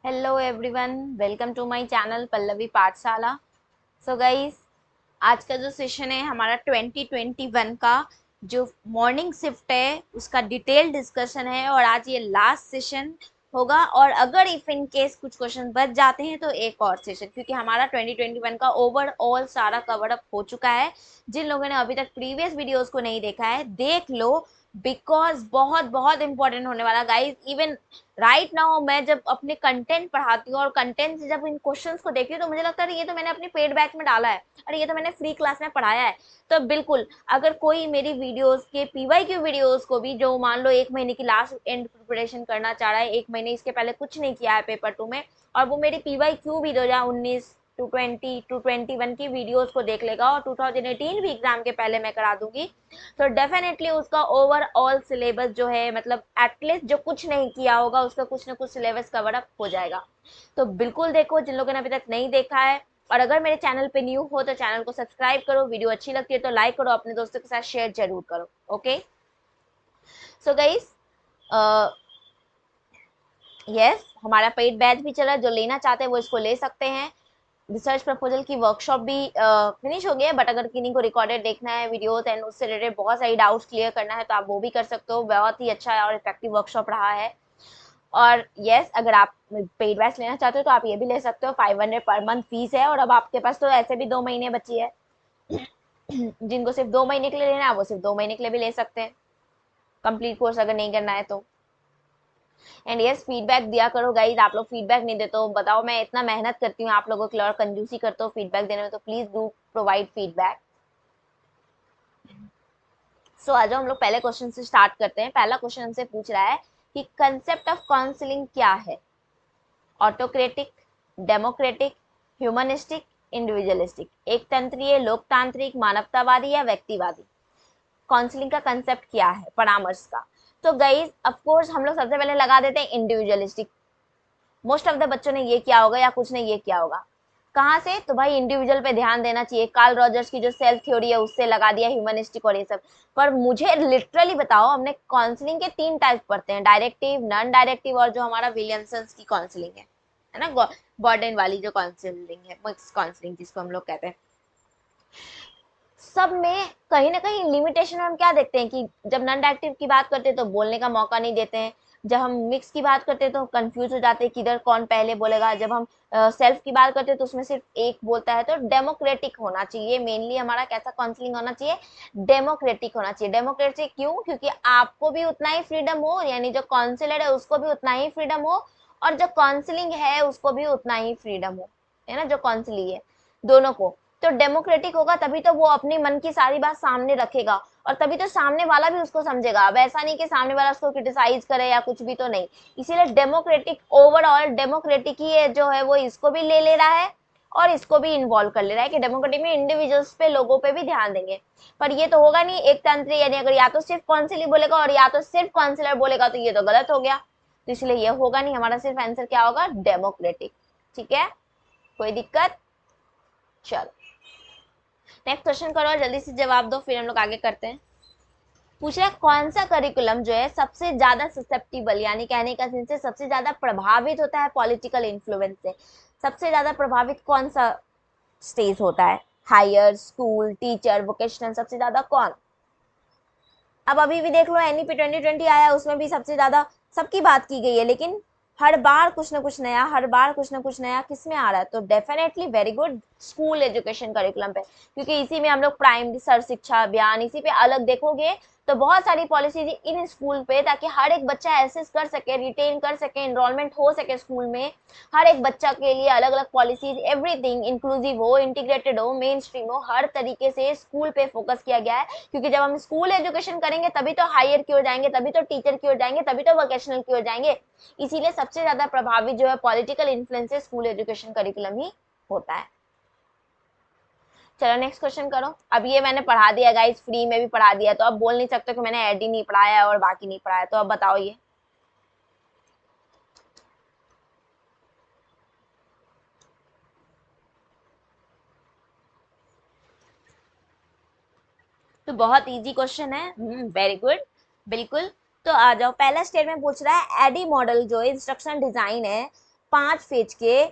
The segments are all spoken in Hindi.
Hello everyone, welcome to my channel Pallavi Pathshala. So guys, आज का जो सेशन है हमारा 2021 का जो मॉर्निंग शिफ्ट है उसका डिटेल डिस्कशन है और आज ये लास्ट सेशन होगा। और अगर इफ इन केस कुछ क्वेश्चन बच जाते हैं तो एक और सेशन, क्योंकि हमारा 2021 का ओवरऑल सारा कवर अप हो चुका है। जिन लोगों ने अभी तक प्रीवियस वीडियोस को नहीं देखा है देख लो, बिकॉज बहुत बहुत इंपॉर्टेंट होने वाला गाइस। इवन राइट नाउ मैं जब अपने कंटेंट पढ़ाती हूँ और कंटेंट से जब इन क्वेश्चंस को देखती हूँ तो मुझे लगता है ये तो मैंने अपने पेड बैच में डाला है, अरे ये तो मैंने फ्री क्लास में पढ़ाया है। तो बिल्कुल, अगर कोई मेरी वीडियोस के पीवाईक्यू वीडियोस को भी, जो मान लो 1 महीने की लास्ट एंड प्रिपरेशन करना चाह रहा है, 1 महीने इसके पहले कुछ नहीं किया है पेपर 2 में, और वो मेरी पीवाईक्यू भी 2019 टू 21 की वीडियोस को देख लेगा और 2018 भी एग्जाम के पहले मैं करा दूंगी, तो डेफिनेटली उसका ओवरऑल सिलेबस जो है, मतलब एटलीस्ट जो कुछ नहीं किया होगा उसका कुछ ना कुछ सिलेबस कवर अप हो जाएगा। तो बिल्कुल देखो, जिन लोगों ने अभी तक नहीं देखा है, और अगर मेरे चैनल पे न्यू हो तो चैनल को सब्सक्राइब करो, वीडियो अच्छी लगती है तो लाइक करो, अपने दोस्तों के साथ शेयर जरूर करो। ओके, सो गाइस, यस, हमारा पेड बैच भी चल रहा है, जो लेना चाहते हैं वो इसको ले सकते हैं। रिसर्च प्रपोजल की वर्कशॉप भी फिनिश हो गई है, बट अगर किन्हीं को रिकॉर्डेड देखना है वीडियोस एंड उससे रिलेटेड बहुत सारी डाउट्स क्लियर करना है तो आप वो भी कर सकते हो। बहुत ही अच्छा और इफेक्टिव वर्कशॉप रहा है। और यस, अगर आप पेड बैच लेना चाहते हो तो आप ये भी ले सकते हो, 500 पर मंथ फीस है। और अब आपके पास तो ऐसे भी 2 महीने बची है। जिनको सिर्फ 2 महीने के लिए लेना है वो सिर्फ 2 महीने के लिए भी ले सकते हैं, कंप्लीट कोर्स अगर नहीं करना है तो। एंड यस, फीडबैक दिया करो गाइज, आप लोग फीडबैक नहीं देते हो, बताओ मैं इतना मेहनत करती हूँ आप लोगों के लिए और कंजूसी करते हो फीडबैक देने में, तो प्लीज डू प्रोवाइड फीडबैक। सो आज हम लोग पहले क्वेश्चन से स्टार्ट करते हैं। पहला क्वेश्चन हमसे पूछ रहा है कि कंसेप्ट ऑफ काउंसलिंग क्या है? ऑटोक्रेटिक, डेमोक्रेटिक, ह्यूमनिस्टिक, इंडिविजुअलिस्टिक, एक तंत्रीय, लोकतांत्रिक, मानवतावादी या व्यक्तिवादी। काउंसलिंग का कंसेप्ट क्या है, परामर्श का? तो गाइज ऑफ कोर्स हम लोग सबसे पहले लगा देते हैं इंडिविजुअलिस्टिक। मोस्ट ऑफ द बच्चों ने ये किया होगा या कुछ ने ये किया होगा। कहाँ से? तो भाई इंडिविजुअल पे ध्यान देना चाहिए, कार्ल रॉजर्स की जो सेल्फ थ्योरी है उससे लगा दिया ह्यूमनिस्टिक और ये सब। पर मुझे लिटरली बताओ, हमने काउंसलिंग के 3 टाइप पढ़ते हैं, डायरेक्टिव, नॉन डायरेक्टिव और जो हमारा विलियमसन की काउंसलिंग है ना, गॉर्डन वाली जो काउंसलिंग है, मिक्स काउंसलिंग जिसको हम लोग कहते हैं। सब में कहीं ना कहीं लिमिटेशन हम क्या देखते हैं कि जब नॉन डायरेक्टिव की बात करते हैं तो बोलने का मौका नहीं देते हैं, जब हम मिक्स की बात करते हैं तो कंफ्यूज हो जाते हैं किधर कौन पहले बोलेगा, जब हम सेल्फ की बात करते हैं तो उसमें सिर्फ एक बोलता है। तो डेमोक्रेटिक होना चाहिए मेनली हमारा, कैसा काउंसलिंग होना चाहिए? डेमोक्रेटिक होना चाहिए। डेमोक्रेटिक क्यों? क्योंकि आपको भी उतना ही फ्रीडम हो, यानी जो काउंसिलर है उसको भी उतना ही फ्रीडम हो, और जो काउंसलिंग है उसको भी उतना ही फ्रीडम हो, है ना, जो काउंसलिंग है दोनों को। तो डेमोक्रेटिक होगा तभी तो वो अपनी मन की सारी बात सामने रखेगा, और तभी तो सामने वाला भी उसको समझेगा। अब ऐसा नहीं कि सामने वाला उसको क्रिटिसाइज करे या कुछ भी, तो नहीं। इसीलिए डेमोक्रेटिक, ओवरऑल डेमोक्रेटिक ही है जो है वो इसको भी ले ले रहा है और इसको भी इन्वॉल्व कर ले रहा है कि डेमोक्रेटिक में इंडिविजुअल्स पे, लोगों पे भी ध्यान देंगे। पर ये तो होगा नहीं एक तंत्र, यानी अगर या तो सिर्फ काउंसिलर बोलेगा और या तो सिर्फ काउंसिलर बोलेगा तो ये तो गलत हो गया। तो इसलिए ये होगा नहीं, हमारा सिर्फ आंसर क्या होगा? डेमोक्रेटिक। ठीक है, कोई दिक्कत? चलो नेक्स्ट क्वेश्चन करो, जल्दी से जवाब दो, फिर हम लोग आगे करते हैं। पूछ रहा है कौन सा करिकुलम जो है सबसे ज्यादा ससेप्टिबल, यानी कहने का सेंस है सबसे ज्यादा प्रभावित होता है पॉलिटिकल इन्फ्लुएंस से। सबसे ज्यादा प्रभावित कौन सा स्टेज होता है? हायर, स्कूल, टीचर, वोकेशनल, सबसे ज्यादा कौन? अब अभी भी देख लो, एनईपी 2020 आया, उसमें भी सबसे ज्यादा सबकी बात की गई है, लेकिन हर बार कुछ ना कुछ नया, हर बार कुछ ना कुछ नया किसमें आ रहा है? तो definitely very good, school education curriculum पे, क्योंकि इसी में हम लोग प्राइमरी सर्व शिक्षा अभियान, इसी पे अलग देखोगे तो बहुत सारी पॉलिसीज इन स्कूल पे, ताकि हर एक बच्चा एसेस कर सके, रिटेन कर सके, एनरोलमेंट हो सके स्कूल में। हर एक बच्चा के लिए अलग अलग पॉलिसीज, एवरीथिंग इंक्लूसिव हो, इंटीग्रेटेड हो, मेन स्ट्रीम हो, हर तरीके से स्कूल पे फोकस किया गया है। क्योंकि जब हम स्कूल एजुकेशन करेंगे तभी तो हायर की ओर जाएंगे, तभी तो टीचर की ओर जाएंगे, तभी तो वोकेशनल की ओर जाएंगे। इसीलिए सबसे ज्यादा प्रभावित जो है political influence school education curriculum ही होता है। चलो नेक्स्ट क्वेश्चन करो। अब ये मैंने पढ़ा दिया गाइस, फ्री में भी पढ़ा दिया, तो अब बोल नहीं सकते कि मैंने ऐड ही नहीं पढ़ाया और बाकी नहीं पढ़ाया। तो अब बताओ ये तो बहुत इजी क्वेश्चन है। वेरी गुड, बिल्कुल। तो आ जाओ, पहला स्टेटमेंट पूछ रहा है एडी मॉडल जो इंस्ट्रक्शन डिजाइन है 5 फेज के,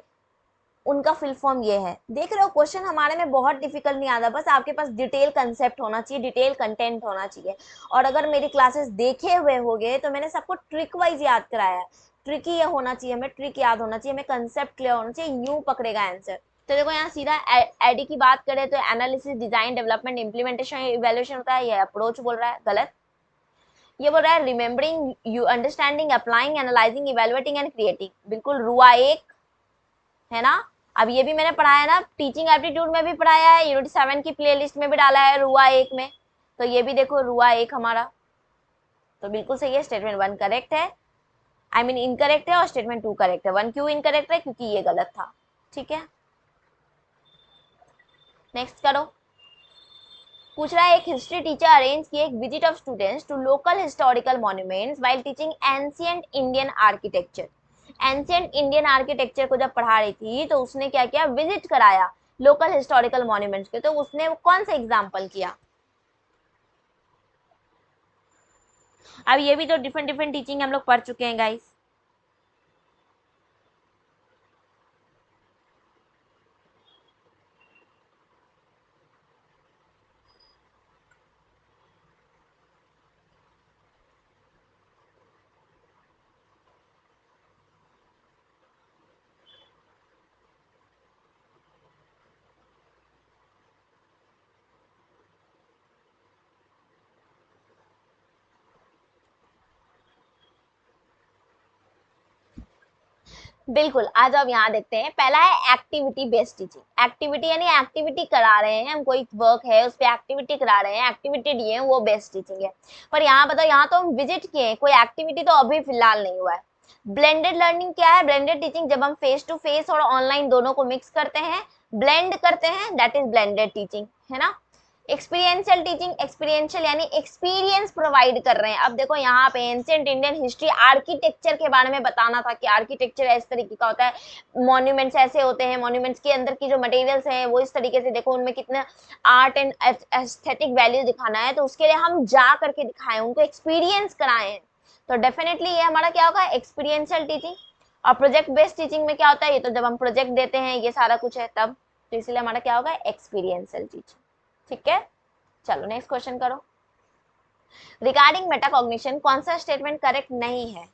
उनका फुल फॉर्म ये है। देख रहे हो क्वेश्चन हमारे में बहुत डिफिकल्ट नहीं आता, बस आपके पास डिटेल कंसेप्ट होना चाहिए, डिटेल कंटेंट होना चाहिए। और अगर मेरी क्लासेस देखे हुए होगे तो मैंने सबको ट्रिक वाइज याद कराया है। ट्रिक ये होना चाहिए, हमें ट्रिक याद होना चाहिए, हमें कंसेप्ट क्लियर होना चाहिए, यूं पकड़ेगा आंसर। तो देखो यहाँ सीधा एडी की बात करें तो analysis, design, development, implementation, evaluation होता है, ये अप्रोच बोल रहा है, गलत। ये बोल रहा है remembering, you understanding, applying, analysing, evaluating and creating, बिल्कुल रुआ एक है ना। अब ये भी मैंने पढ़ाया ना, टीचिंग एप्टीट्यूड में भी पढ़ाया है, यूनिट 7 की प्लेलिस्ट में भी डाला है रुआ एक में, तो ये भी देखो रुआ एक हमारा, तो बिल्कुल सही है। स्टेटमेंट 1 करेक्ट है, आई मीन इनकरेक्ट है, और स्टेटमेंट 2 करेक्ट है। 1 क्यों इनकरेक्ट है, क्योंकि ये गलत था। ठीक है, नेक्स्ट करो। पूछ रहा है एक हिस्ट्री टीचर अरेंज किए एक visit of students to local historical monuments while teaching ancient Indian architecture. Ancient Indian architecture को जब पढ़ा रही थी तो उसने क्या किया, विजिट कराया लोकल हिस्टोरिकल मॉन्यूमेंट्स के। तो उसने कौन सा एग्जाम्पल किया। अब ये भी तो डिफरेंट डिफरेंट टीचिंग हम लोग पढ़ चुके हैं गाइस। बिल्कुल, आज अब यहाँ देखते हैं। पहला है एक्टिविटी बेस्ड टीचिंग। एक्टिविटी यानी एक्टिविटी करा रहे हैं हम, कोई वर्क है उस पर एक्टिविटी करा रहे हैं, एक्टिविटी दिए हैं, वो बेस्ड टीचिंग है। पर यहाँ बताओ, यहाँ तो हम विजिट किए हैं, कोई एक्टिविटी तो अभी फिलहाल नहीं हुआ है। ब्लेंडेड लर्निंग क्या है, ब्लेंडेड टीचिंग जब हम फेस टू फेस और ऑनलाइन दोनों को मिक्स करते हैं, ब्लेंड करते हैं, दैट इज ब्लेंडेड टीचिंग, है ना। एक्सपीरियंशियल टीचिंग, एक्सपीरियंशियल यानी एक्सपीरियंस प्रोवाइड कर रहे हैं। अब देखो यहाँ पे एंशिएंट इंडियन हिस्ट्री आर्किटेक्चर के बारे में बताना था कि आर्किटेक्चर इस तरीके का होता है, मॉन्यूमेंट्स ऐसे होते हैं, मॉन्यूमेंट्स के अंदर की जो मटेरियल्स हैं वो इस तरीके से, देखो उनमें कितना आर्ट एंड एस्थेटिक वैल्यू दिखाना है, तो उसके लिए हम जा करके दिखाएं, उनको एक्सपीरियंस कराएं। तो डेफिनेटली ये हमारा क्या होगा, एक्सपीरियंशियल टीचिंग। और प्रोजेक्ट बेस्ड टीचिंग में क्या होता है, ये तो जब हम प्रोजेक्ट देते हैं, ये सारा कुछ है तब, तो इसलिए हमारा क्या होगा, एक्सपीरियंशियल टीचिंग। ठीक है, चलो नेक्स्ट क्वेश्चन करो। रिगार्डिंग मेटाकॉग्निशन कौन सा स्टेटमेंट करेक्ट नहीं है।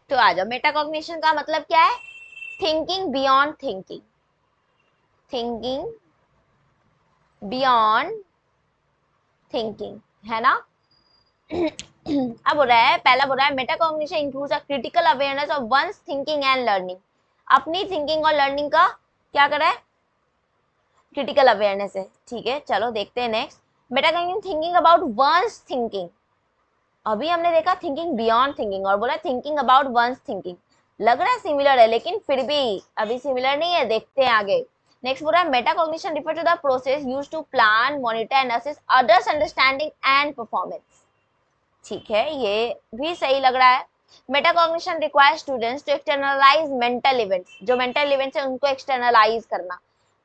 तो आ जाओ, मेटाकॉग्निशन का मतलब क्या है, thinking beyond thinking, thinking beyond thinking, है ना। अब हो रहा है, पहला बोल रहा है metacognition includes a critical awareness of one's thinking and learning. अपनी थिंकिंग और लर्निंग का क्या कर रहा है, क्रिटिकल अवेयरनेस है। ठीक है, चलो देखते हैं next. Metacognition thinking about one's thinking. अभी हमने देखा थिंकिंग बियॉन्ड थिंकिंग, और बोला थिंकिंग अबाउट वंस थिंकिंग। लग रहा है सिमिलर है, लेकिन फिर भी अभी सिमिलर नहीं है, देखते हैं आगे। नेक्स्ट बोल रहा है metacognition refer to the process used to plan, monitor and assess others understanding and performance. ठीक है, ये भी सही लग रहा है। Metacognition require students to externalize mental events, जो मेंटल इवेंट्स है उनको एक्सटर्नलाइज करना,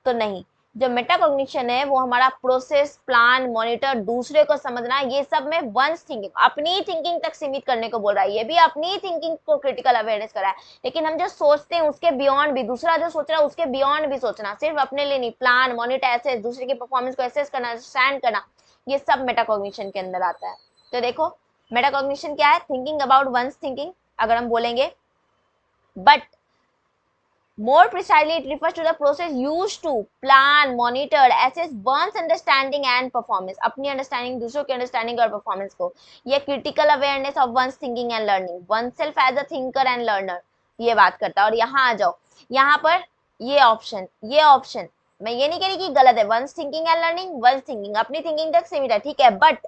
तो नहीं। जो मेटाकॉग्निशन है वो हमारा प्रोसेस, प्लान, मॉनिटर, दूसरे को समझना, ये सब में वंस थिंकिंग, अपनी थिंकिंग तक सीमित करने को बोल रहा है। ये भी अपनी थिंकिंग को क्रिटिकल अवेयरनेस करा है, लेकिन हम जो सोचते हैं उसके बियॉन्ड भी, दूसरा जो सोच रहा है उसके बियॉन्ड भी सोचना, सिर्फ अपने लिए नहीं। प्लान, मॉनिटर, एसेस, दूसरे की परफॉर्मेंस को एसेस करना, अंडरस्टैंड करना, ये सब मेटाकॉग्निशन के अंदर आता है। तो देखो मेटाकॉग्निशन क्या है, थिंकिंग अबाउट वंस थिंकिंग, अगर हम बोलेंगे, but more precisely it refers to the process used to plan, monitor, assess one's understanding and performance, अपनी अंडरस्टैंडिंग, दूसरों की अंडरस्टैंडिंग और परफॉर्मेंस को। ये critical awareness of one's thinking and learning, oneself as a thinker and learner, ये बात करता है। और यहाँ आ जाओ, यहाँ पर ये ऑप्शन मैं ये नहीं कह रही कि गलत है, one's thinking and learning, one's thinking अपनी थिंकिंग तक सीमित है, ठीक है, बट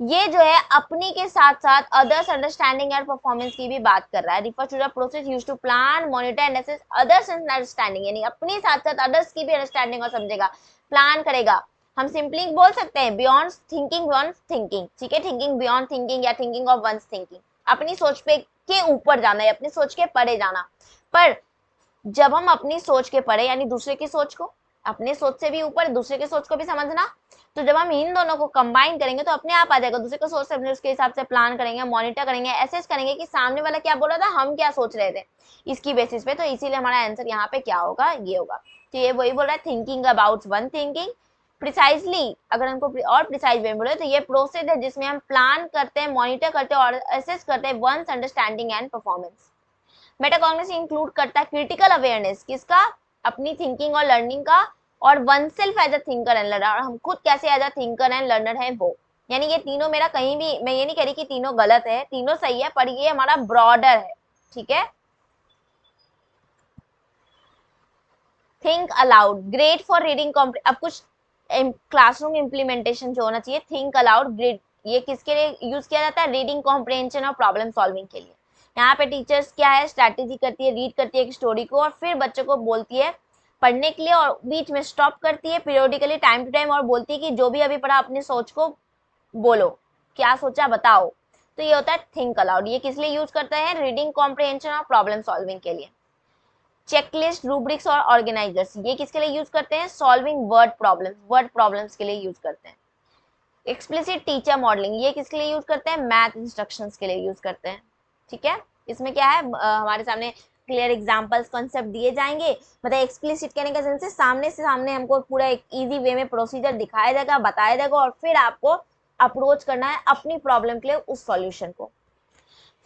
ये जो है अपनी के साथ साथ अदर्स अंडरस्टैंडिंग एंड परफॉर्मेंस की भी बात कर रहा है। Refer to the process used to plan monitor and assess others understanding, यानी अपने साथ साथ अदर्स की भी अंडरस्टैंडिंग और समझेगा, प्लान करेगा। हम सिंपली बोल सकते हैं बियॉन्ड थिंकिंग वंस थिंकिंग, ठीक है, थिंकिंग बियॉन्ड थिंकिंग या थिंकिंग ऑफ वंस थिंकिंग, अपनी सोच पे के ऊपर जाना है, अपनी सोच के परे जाना। पर जब हम अपनी सोच के परे यानी दूसरे की सोच को, अपने सोच से भी ऊपर दूसरे की सोच को भी समझना, तो जब हम इन दोनों को कंबाइन करेंगे तो अपने आप आ जाएगा। दूसरे को सोच से अपने उसके हिसाब से प्लान करेंगे, मॉनिटर करेंगे, एसेस करेंगे कि सामने वाला क्या बोल रहा था, हम क्या सोच रहे थे, इसकी बेसिस पे। तो इसीलिए हमारा आंसर यहाँ पे क्या होगा, ये होगा। तो ये वही बोल रहा है, thinking about one thinking precisely. अगर हमको और प्रिसाइज वे बोले तो ये प्रोसेस है जिसमें हम प्लान करते हैं, मॉनिटर करते हैं और एसेस करते हैं one's understanding and performance. Metacognition include करता है क्रिटिकल अवेयरनेस किसका, अपनी थिंकिंग और लर्निंग का, और oneself as a thinker and learner, और हम खुद कैसे as a thinker and learner है वो। यानी ये तीनों मेरा कहीं भी, मैं ये नहीं कह रही कि तीनों गलत है, तीनों सही है, पर ये हमारा ब्रॉडर है, ठीक है। Think allowed, great for reading. अब कुछ क्लासरूम इम्प्लीमेंटेशन जो होना चाहिए, थिंक अलाउड ग्रेट, ये किसके लिए यूज किया जाता है, रीडिंग कॉम्प्रिहेंशन और प्रॉब्लम सॉल्विंग के लिए। यहाँ पे टीचर्स क्या है, स्ट्रैटेजी करती है, रीड करती है एक स्टोरी को और फिर बच्चों को बोलती है पढ़ने के लिए, और बीच में स्टॉप करती है पीरियोडिकली टाइम टू टाइम और बोलती है कि जो भी अभी पढ़ा अपनी सोच को बोलो, क्या सोचा बताओ। तो ये होता है थिंक अलाउड। ये किस लिए यूज करते हैं, रीडिंग कॉम्प्रिहेंशन और प्रॉब्लम सॉल्विंग के लिए। चेकलिस्ट, रूब्रिक्स और ऑर्गेनाइजर्स, ये किसके लिए यूज करते हैं, सॉल्विंग वर्ड प्रॉब्लम्स के लिए यूज करते हैं। एक्सप्लिसिट टीचर मॉडलिंग, ये किसके लिए यूज करते हैं, मैथ इंस्ट्रक्शंस के लिए यूज करते हैं, ठीक है। इसमें क्या है, हमारे सामने क्लियर एग्जांपल्स कॉन्सेप्ट दिए जाएंगे, मतलब एक्सप्लिसिट कहने का सेंस है सामने से सामने हमको पूरा एक इजी वे में प्रोसीजर दिखाया जाएगा, बताया जाएगा, और फिर आपको अप्रोच करना है अपनी प्रॉब्लम के लिए उस सॉल्यूशन को।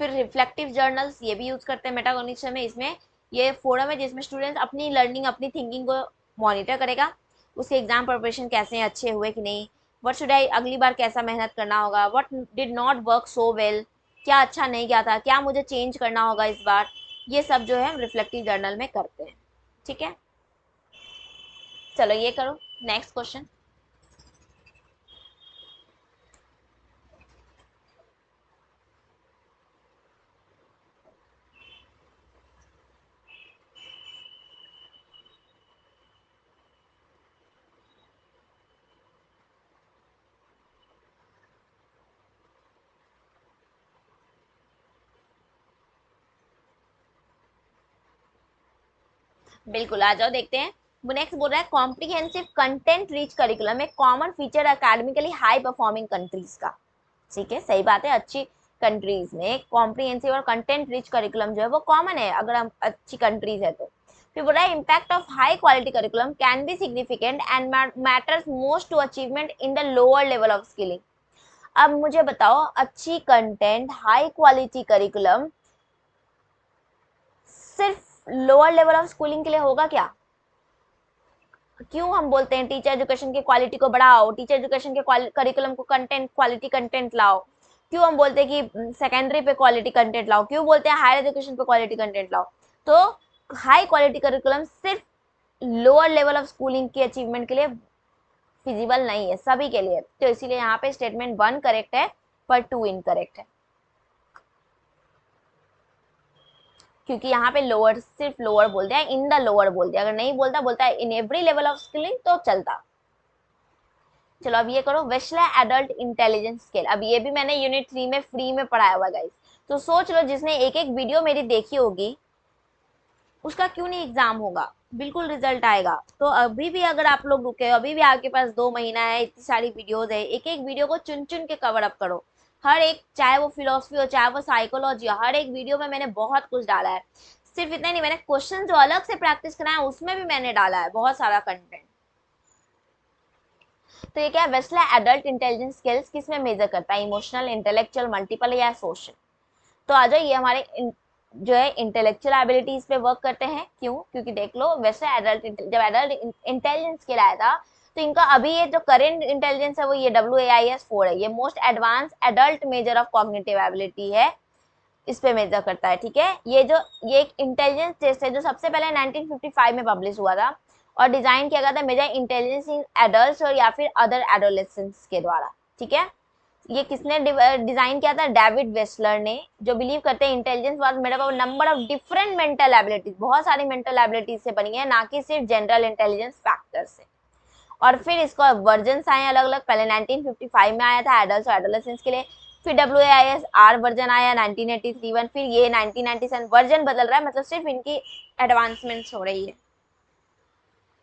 फिर रिफ्लेक्टिव जर्नल्स, ये भी यूज करते हैं मेटाकॉग्निशन में। इसमें ये फोरम है जिसमें स्टूडेंट्स अपनी लर्निंग, अपनी थिंकिंग को मॉनिटर करेगा, उसके एग्जाम प्रिपरेशन कैसे हैं, अच्छे हुए कि नहीं, व्हाट शुड आई, अगली बार कैसा मेहनत करना होगा, what did not work so well, क्या अच्छा नहीं गया था, क्या मुझे चेंज करना होगा इस बार। ये सब जो है हम रिफ्लेक्टिव जर्नल में करते हैं, ठीक है। चलो ये करो, नेक्स्ट क्वेश्चन। बिल्कुल, आ जाओ देखते हैं। वो नेक्स्ट बोल रहा है कॉम्प्रिहेंसिव कंटेंट रिच करिकुलम एक common feature academically high performing countries का। ठीक है, सही बात है, अच्छी कंट्रीज में कॉम्प्रिहेंसिव और कंटेंट रिच करिकुलम जो है वो कॉमन है, अगर हम अच्छी कंट्रीज है तो। फिर बोल रहा है impact of high quality curriculum can be significant and matters most to achievement in the lower level of skilling. अब मुझे बताओ, अच्छी कंटेंट हाई क्वालिटी करिकुलम सिर्फ लोअर लेवल ऑफ स्कूलिंग के लिए होगा क्या? क्यों हम बोलते हैं टीचर एजुकेशन की क्वालिटी को बढ़ाओ, टीचर एजुकेशन के करिकुलम को कंटेंट क्वालिटी कंटेंट लाओ, क्यों हम बोलते हैं कि सेकेंडरी पे क्वालिटी कंटेंट लाओ, क्यों बोलते हैं हायर एजुकेशन पे क्वालिटी कंटेंट लाओ? तो हाई क्वालिटी करिकुलम सिर्फ लोअर लेवल ऑफ स्कूलिंग की अचीवमेंट के लिए फिजिबल नहीं है, सभी के लिए। तो इसीलिए यहाँ पे स्टेटमेंट 1 करेक्ट है पर 2 इनकरेक्ट है, क्योंकि यहाँ पे लोअर सिर्फ लोअर बोल दिया, इन द लोअर बोल दिया, अगर नहीं बोलता, बोलता है in every level of skilling तो चलता। चलो अब ये करो, वेस्ले एडल्ट इंटेलिजेंस स्केल। अब ये भी मैंने यूनिट 3 में फ्री में पढ़ाया हुआ गाइस, तो सोच लो जिसने एक एक वीडियो मेरी देखी होगी उसका क्यों नहीं एग्जाम होगा, बिल्कुल रिजल्ट आएगा। तो अभी भी अगर आप लोग रुके हो, अभी भी आपके पास 2 महीना है, इतनी सारी वीडियोस है, एक एक वीडियो को चुन चुन के कवर अप करो। हर एक, चाहे वो फिलोसफी हो चाहे वो साइकोलॉजी हो, हर एक वीडियो में मैंने बहुत कुछ डाला है। सिर्फ इतना नहीं, मैंने क्वेश्चन जो अलग से प्रैक्टिस कराया उसमें भी मैंने डाला है बहुत सारा कंटेंट। तो ये क्या है, वेस्ले एडल्ट इंटेलिजेंस स्किल्स किसमें मेजर करता है, इमोशनल, इंटेलेक्चुअल, मल्टीपल या सोशल? तो आ जाओ, ये हमारे जो है इंटेलेक्चुअल एबिलिटीज पे वर्क करते हैं। क्यों? क्योंकि देख लो, वैसे एडल्ट, जब एडल्ट इंटेलिजेंस के लाया था तो इनका अभी ये जो करेंट इंटेलिजेंस है वो ये WAIS 4 है, ये most advance adult measure of cognitive ability है, इस पे मेजर करता है, ठीक है। ये एक इंटेलिजेंस टेस्ट है जो सबसे पहले 1955 में पब्लिश हुआ था और डिजाइन किया गया था मेजर इंटेलिजेंस इन एडल्ट और या फिर अदर एडोलेसेंट्स के द्वारा, ठीक है। ये किसने डिजाइन किया था? डेविड वेस्लर ने, जो बिलीव करते हैं intelligence was made up of number of different mental abilities, बहुत सारी मेंटल एबिलिटीज से बनी है, ना कि सिर्फ जनरल इंटेलिजेंस फैक्टर से। और फिर इसको वर्जन आए अलग अलग, पहले 1955 में आया था एडल्ट और एडोलेसेंस के लिए, फिर WAIS-R वर्जन आया 1983 फिर ये 1997 वर्जन बदल रहा है, मतलब सिर्फ इनकी एडवांसमेंट्स हो रही है।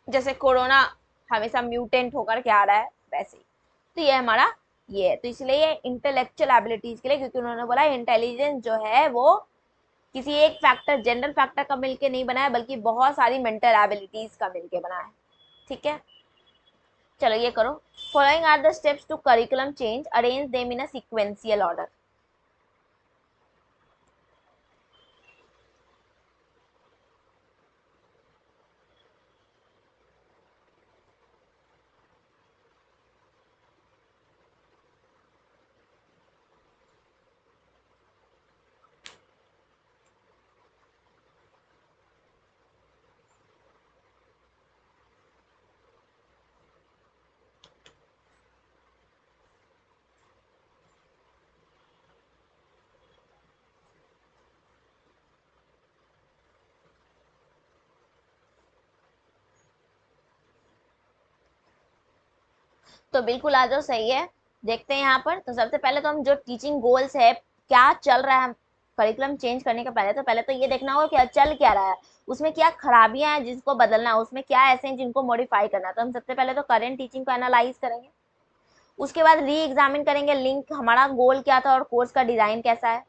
जैसे कोरोना हमेशा म्यूटेंट होकर के आ रहा है वैसे ही। तो ये हमारा ये है, तो इसलिए ये इंटेलेक्चुअल एबिलिटीज के लिए, क्योंकि उन्होंने बोला इंटेलिजेंस जो है वो किसी एक फैक्टर, जनरल फैक्टर का मिलके नहीं बना है, बल्कि बहुत सारी मेंटल एबिलिटीज का मिलके बना है। ठीक है, चलो ये करो। Following are the steps to curriculum change, arrange them in a sequential order. तो बिल्कुल आ जाओ, सही है। देखते हैं यहाँ पर, तो सबसे पहले तो हम जो टीचिंग गोल्स है, क्या चल रहा है करिकुलम चेंज करने के पहले, तो पहले तो ये देखना होगा कि चल क्या रहा है, उसमें क्या खराबियां हैं जिसको बदलना है, उसमें क्या ऐसे हैं जिनको मॉडिफाई करना है। तो हम सबसे पहले तो करेंट टीचिंग को एनालाइज करेंगे, उसके बाद री एग्जामिन करेंगे लिंक, हमारा गोल क्या था और कोर्स का डिजाइन कैसा है।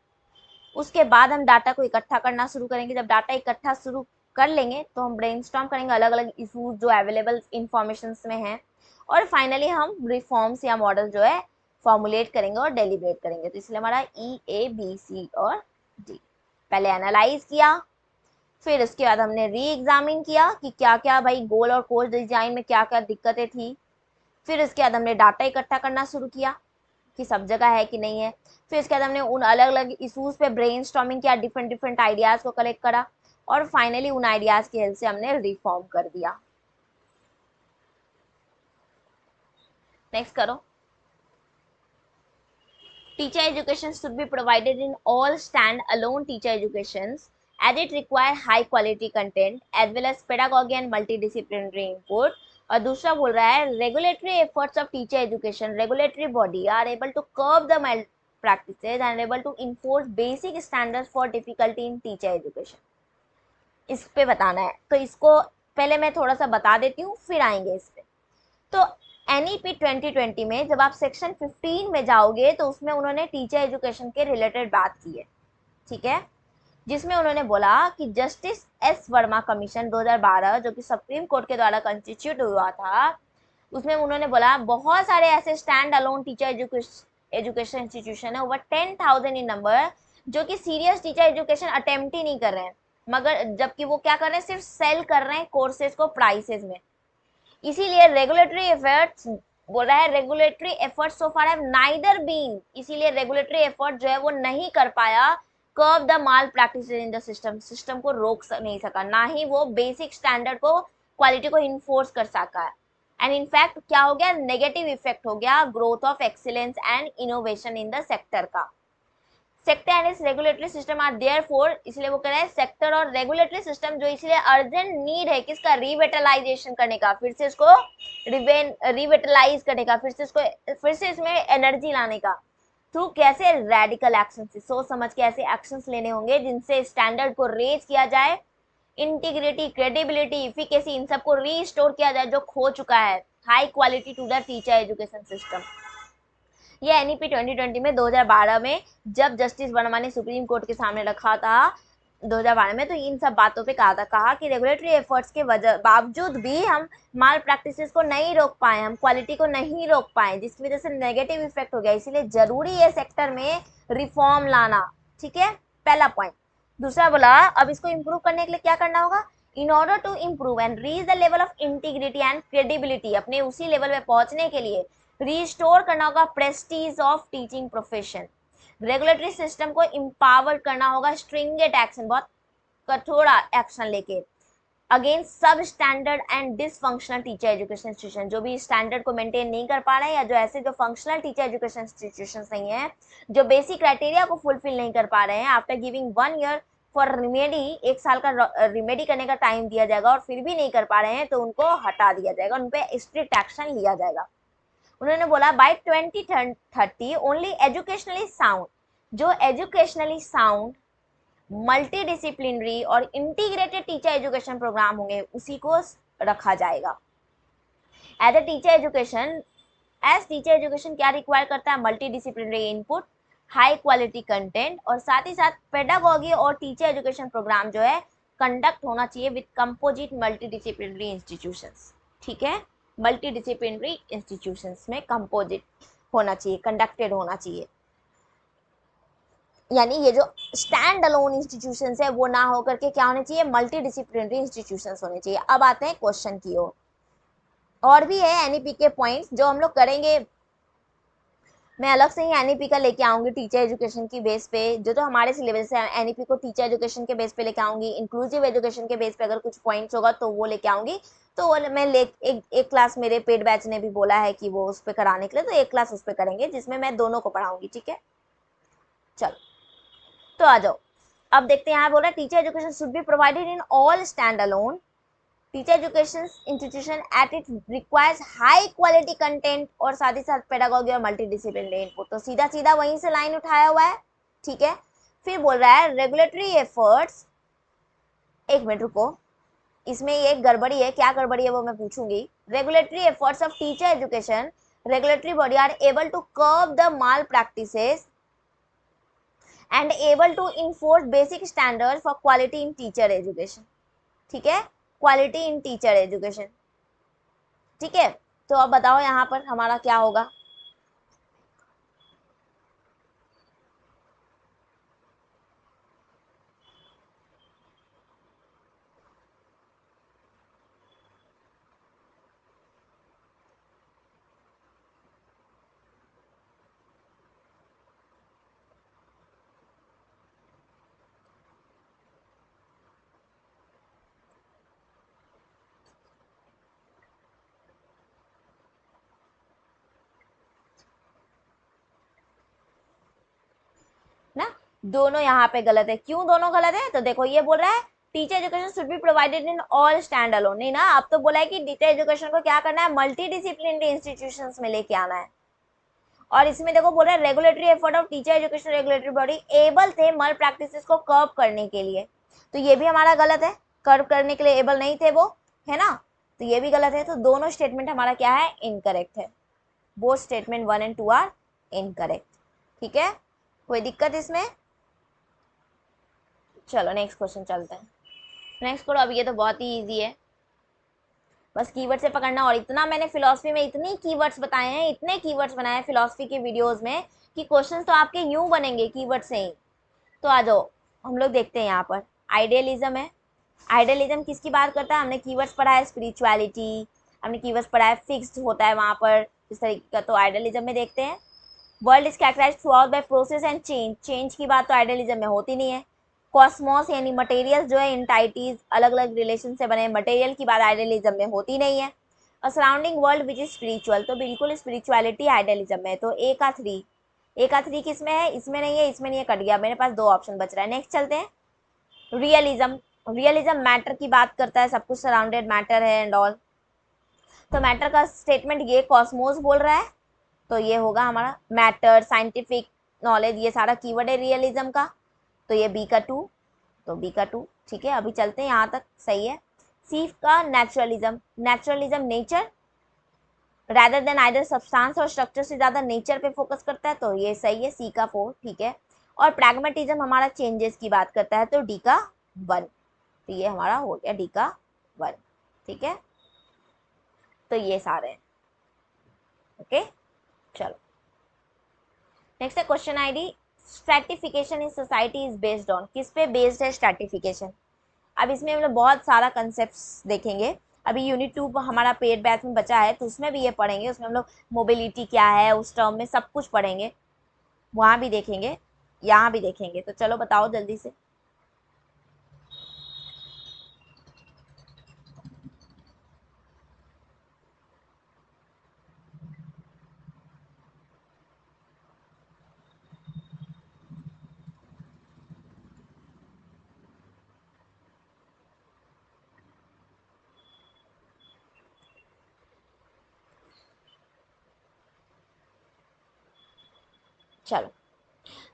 उसके बाद हम डाटा को इकट्ठा करना शुरू करेंगे, जब डाटा इकट्ठा शुरू कर लेंगे तो हम ब्रेनस्टॉर्म करेंगे अलग अलग इशूज जो अवेलेबल इंफॉर्मेशन में हैं, और फाइनली हम रिफॉर्म्स या मॉडल जो है फॉर्मुलेट करेंगे और डेलीब्रेट करेंगे। तो इसलिए हमारा E, A, B, C और D, पहले एनालाइज किया, फिर उसके बाद हमने री एग्जामिन किया कि क्या क्या भाई गोल और कोर्स डिजाइन में क्या क्या दिक्कतें थी, फिर उसके बाद हमने डाटा इकट्ठा करना शुरू किया कि सब जगह है कि नहीं है, फिर उसके बाद हमने उन अलग अलग इशूज पे ब्रेनस्टॉर्मिंग किया, डिफरेंट डिफरेंट आइडियाज को कलेक्ट करा, और फाइनली उन आइडियाज की हेल्प से हमने रिफॉर्म कर दिया। नेक्स्ट करो। Teacher education should be provided in all stand-alone teacher educations as it require high quality content as well as pedagogy and multidisciplinary input. और दूसरा बोल रहा है regulatory efforts of teacher education, regulatory body are able to curb the malpractices and able to enforce basic standards for difficulty in teacher education. इस पे बताना है, तो इसको पहले मैं थोड़ा सा बता देती हूँ, फिर आएंगे इस पे। तो NEP 2020 में जब आप सेक्शन 15 में जाओगे तो उसमें उन्होंने टीचर एजुकेशन के रिलेटेड बात की है, ठीक है, जिसमें उन्होंने बोला कि जस्टिस S वर्मा कमीशन 2012 जो कि सुप्रीम कोर्ट के द्वारा कंस्टिट्यूट हुआ था, उसमें उन्होंने बोला बहुत सारे ऐसे stand alone teacher education institution है, ओवर 10,000 इन नंबर, जो कि सीरियस टीचर एजुकेशन अटेम्प्ट ही नहीं कर रहे हैं, मगर जबकि वो क्या कर रहे हैं, सिर्फ सेल कर रहे हैं कोर्सेज को प्राइसेस में। इसीलिए रेगुलेटरी एफर्ट्स बोल रहा है, regulatory efforts so far have neither been, इसीलिए रेगुलेटरी एफर्ट जो है वो नहीं कर पाया curb the malpractice in the system, system को रोक नहीं सका, ना ही वो बेसिक स्टैंडर्ड को क्वालिटी को इन्फोर्स कर सका है। एंड इनफैक्ट क्या हो गया, नेगेटिव इफेक्ट हो गया growth of excellence and innovation in the sector का। सेक्टर एंड इस रेगुलेटरी सिस्टम आर देयरफॉर, इसलिए वो कह रहे हैं सेक्टर और रेगुलेटरी सिस्टम जो इसलिए अर्जेंट नीड है किसका, रिवेटलाइजेशन करने का, फिर से इसको रिवेटलाइज करने का, फिर से इसमें एनर्जी लाने का, थ्रू कैसे, रेडिकल एक्शन से, सोच समझ के ऐसे एक्शंस लेने होंगे जिनसे स्टैंडर्ड को रेज किया जाए, इंटीग्रिटी, क्रेडिबिलिटी, इफिकेसी, इन सबको रीस्टोर किया जाए जो खो चुका है, high quality to the teacher education system. ये NEP 2020 में 2012 में जब जस्टिस वर्मा ने सुप्रीम कोर्ट के सामने रखा था 2012 में, तो इन सब बातों पे कहा कि रेगुलेटरी एफर्ट्स के बावजूद भी हम माल प्रैक्टिसेस को नहीं रोक पाए, हम क्वालिटी को नहीं रोक पाए, जिसकी वजह से नेगेटिव इफेक्ट हो गया, इसीलिए जरूरी है सेक्टर में रिफॉर्म लाना। ठीक है, पहला पॉइंट। दूसरा बोला अब इसको इम्प्रूव करने के लिए क्या करना होगा, in order to improve and reach the level of integrity and credibility, अपने उसी लेवल पे पहुंचने के लिए रिस्टोर करना होगा Prestige of teaching profession, regulatory system को इम्पावर करना होगा, स्ट्रिंगेंट एक्शन, बहुत कठोर एक्शन लेके, अगेंस्ट सब standard and dysfunctional teacher education institution, जो भी स्टैंडर्ड को मेंटेन नहीं कर पा रहे हैं या जो ऐसे जो फंक्शनल टीचर एजुकेशन इंस्टीट्यूशन नहीं है, जो बेसिक क्राइटेरिया को फुलफिल नहीं कर पा रहे हैं, after giving 1 year for remedy, 1 साल का रिमेडी करने का टाइम दिया जाएगा और फिर भी नहीं कर पा रहे हैं तो उनको हटा दिया जाएगा, उन पे स्ट्रिक्ट एक्शन लिया जाएगा। उन्होंने बोला बाय 2030 ओनली एजुकेशनली साउंड, जो एजुकेशनली साउंड मल्टी डिसिप्लिनरी और इंटीग्रेटेड टीचर एजुकेशन प्रोग्राम होंगे उसी को रखा जाएगा। एज टीचर एजुकेशन क्या रिक्वायर करता है, multi disciplinary input, high quality content, और साथ ही साथ पेडागोगी और टीचर एजुकेशन प्रोग्राम जो है कंडक्ट होना चाहिए with composite multi disciplinary institutions. ठीक है, मल्टी डिसिप्लिनरी इंस्टीट्यूशंस में कंपोजिट होना चाहिए, कंडक्टेड होना चाहिए, यानी ये जो स्टैंड अलोन इंस्टीट्यूशंस है वो ना होकर के क्या होने चाहिए, मल्टी डिसिप्लिनरी इंस्टीट्यूशंस होने चाहिए। अब आते हैं क्वेश्चन की ओर, और भी है एनईपी के पॉइंट्स जो हम लोग करेंगे, मैं अलग से ही एनईपी का लेके आऊंगी टीचर एजुकेशन की बेस पे, जो हमारे सिलेबस है एनईपी को टीचर एजुकेशन के बेस पे लेके आऊंगी, इंक्लूसिव एजुकेशन के बेस पे अगर कुछ पॉइंट्स होगा तो वो लेके आऊंगी। तो वो मैं एक क्लास मेरे पेड बैच ने भी बोला है कि वो उस पर कराने के लिए, तो एक क्लास उस पर करेंगे जिसमें मैं दोनों को पढ़ाऊंगी। ठीक है, चलो तो आ जाओ, अब देखते हैं यहाँ बोल रहा है teacher education should be provided in all stand alone teacher education institution at it requires high quality content और साथ ही साथ पेडागोगी और मल्टी डिसिप्लिनरी इनपुट। तो सीधा सीधा वहीं से लाइन उठाया हुआ है। ठीक है, फिर बोल रहा है रेगुलेटरी एफर्ट्स, एक मिनट रुको, इसमें एक गड़बड़ी है, क्या गड़बड़ी है वो मैं पूछूंगी। Regulatory efforts of teacher education, regulatory body are able to curb the माल प्रैक्टिसेस and able to enforce basic standards for quality in teacher education। ठीक है, क्वालिटी इन टीचर एजुकेशन। ठीक है, तो अब बताओ यहाँ पर हमारा क्या होगा। ना दोनों यहाँ पे गलत है, क्यों दोनों गलत है, तो देखो ये बोल रहा है teacher education should be provided in all stand alone, नहीं ना, अब तो बोला है कि टीचर एजुकेशन को क्या करना है, मल्टी डिसिप्लिनरी इंस्टीट्यूशंस में लेके आना है। और इसमें देखो बोल रहा है regulatory effort of teacher education regulatory body able थे मल प्रैक्टिसेस को कर्व करने के लिए, तो ये भी हमारा गलत है, कर्व करने के लिए एबल नहीं थे वो, है ना, तो ये भी गलत है। तो दोनों स्टेटमेंट हमारा क्या है, इनकरेक्ट है, both statement 1 and 2 are incorrect. ठीक है, कोई दिक्कत इसमें, चलो नेक्स्ट क्वेश्चन चलते हैं। नेक्स्ट करो, अब ये तो बहुत ही ईजी है, बस कीवर्ड से पकड़ना। और इतना मैंने फिलॉसफी में इतनी कीवर्ड्स बताए हैं, इतने कीवर्ड्स बनाए हैं फिलॉसफी के वीडियोस में कि क्वेश्चंस तो आपके यूं बनेंगे कीवर्ड से ही। तो आ जाओ हम लोग देखते हैं, यहाँ पर आइडियलिज्म है। आइडियलिज्म किसकी बात करता है, हमने कीवर्ड्स पढ़ा है स्पिरिचुअलिटी, हमने कीवर्ड्स पढ़ा है फिक्स्ड होता है वहाँ पर इस तरीके का। तो आइडियलिज्म में देखते हैं, world is characterized throughout by process and change, change की बात तो आइडियलिज्म में होती नहीं है। कॉस्मोस यानी मटेरियल जो है इंटाइटीज अलग अलग रिलेशन से बने मटेरियल की बात आइडियलिज्म में होती नहीं है। और surrounding world which is spiritual, तो बिल्कुल स्पिरिचुअलिटी आइडियलिज्म में। तो ए का थ्री किस में है, इसमें नहीं है, इसमें नहीं है, कट गया, मेरे पास 2 ऑप्शन बच रहा है। नेक्स्ट चलते हैं, रियलिज्म। रियलिज्म मैटर की बात करता है, सब कुछ सराउंडेड मैटर है एंड ऑल। तो मैटर का स्टेटमेंट ये कॉस्मोस बोल रहा है, तो ये होगा हमारा मैटर, साइंटिफिक नॉलेज, ये सारा कीवर्ड है रियलिज्म का। तो ये बी का 2, तो बी का 2। ठीक है, अभी चलते हैं, यहाँ तक सही है। सी का naturalism, naturalism nature rather than either substance और स्ट्रक्चर से ज़्यादा नेचर पे फोकस करता है, तो ये सही है, सी का 4। ठीक है, और प्रैग्मेटिज्म हमारा चेंजेस की बात करता है, तो डी का 1। तो ये हमारा हो गया डी का 1। ठीक है, तो ये सारे हैं। ओके, चलो नेक्स्ट है question ID, stratification in society is based on, किस पे बेस्ड है स्ट्रैटिफिकेशन। अब इसमें हम लोग बहुत सारा कंसेप्ट्स देखेंगे। अभी यूनिट 2 हमारा पेड बैच में बचा है, तो उसमें भी ये पढ़ेंगे, उसमें हम लोग मोबिलिटी क्या है उस टर्म में सब कुछ पढ़ेंगे, वहाँ भी देखेंगे, यहाँ भी देखेंगे। तो चलो बताओ जल्दी से। चलो,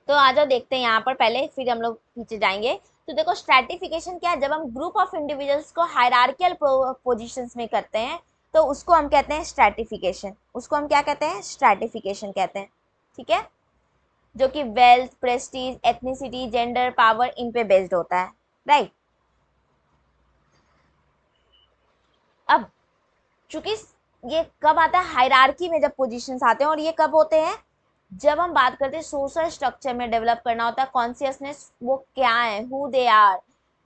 तो आ जाओ देखते हैं यहाँ पर पहले, फिर हम लोग पीछे जाएंगे। तो देखो स्ट्रैटिफिकेशन क्या है, जब हम ग्रुप ऑफ इंडिविजुअल्स को हायरार्कियल पोजीशंस में करते हैं तो उसको हम कहते हैं स्ट्रैटिफिकेशन। उसको हम क्या कहते हैं, स्ट्रैटिफिकेशन कहते हैं। ठीक है, जो कि wealth, prestige, ethnicity, gender, power, इन पे बेस्ड होता है, राइट। अब चूंकि ये कब आता है, हायरार्की में जब पोजीशंस आते हैं, और ये कब होते हैं, जब हम बात करते हैं सोशल स्ट्रक्चर में डेवलप करना होता है कॉन्शियसनेस, वो क्या है, हु दे आर,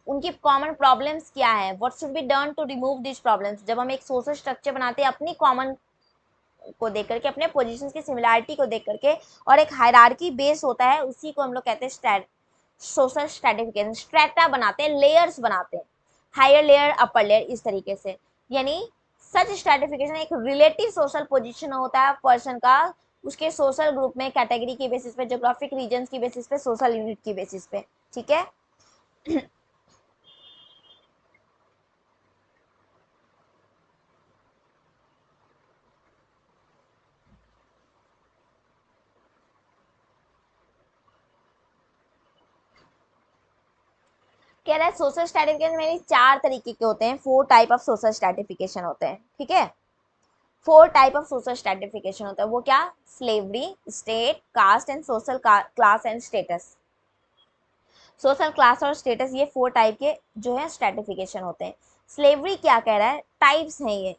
उनकी कॉमन प्रॉब्लम्स क्या है, what should be done to remove this problems. जब हम एक सोशल स्ट्रक्चर बनाते हैं अपनी कॉमन को देख करके, अपने पोजीशंस की सिमिलैरिटी को देख करके, और एक हायरार्की बेस होता है, उसी को हम लोग कहते हैं सोशल स्ट्रैटिफिकेशन। स्ट्रैटा बनाते हैं, लेयर्स बनाते हैं, हायर लेयर, अपर लेयर, इस तरीके से। यानी सच स्ट्रैटिफिकेशन एक रिलेटिव सोशल पोजीशन होता है पर्सन का, उसके सोशल ग्रुप में, कैटेगरी के बेसिस पे, ज्योग्राफिक रीजन की बेसिस पे, सोशल यूनिट की बेसिस पे। ठीक है, कह रहा है सोशल स्ट्रैटिफिकेशन में चार तरीके के होते हैं, 4 टाइप ऑफ सोशल स्ट्रैटिफिकेशन होते हैं। ठीक है, 4 टाइप ऑफ सोशल स्ट्रैटिफिकेशन होता है, वो क्या, slavery, state, caste and social class and status. Social class और स्टेटस, ये 4 टाइप के जो है स्ट्रैटिफिकेशन होते हैं। स्लेवरी क्या कह रहा है, टाइप्स हैं ये।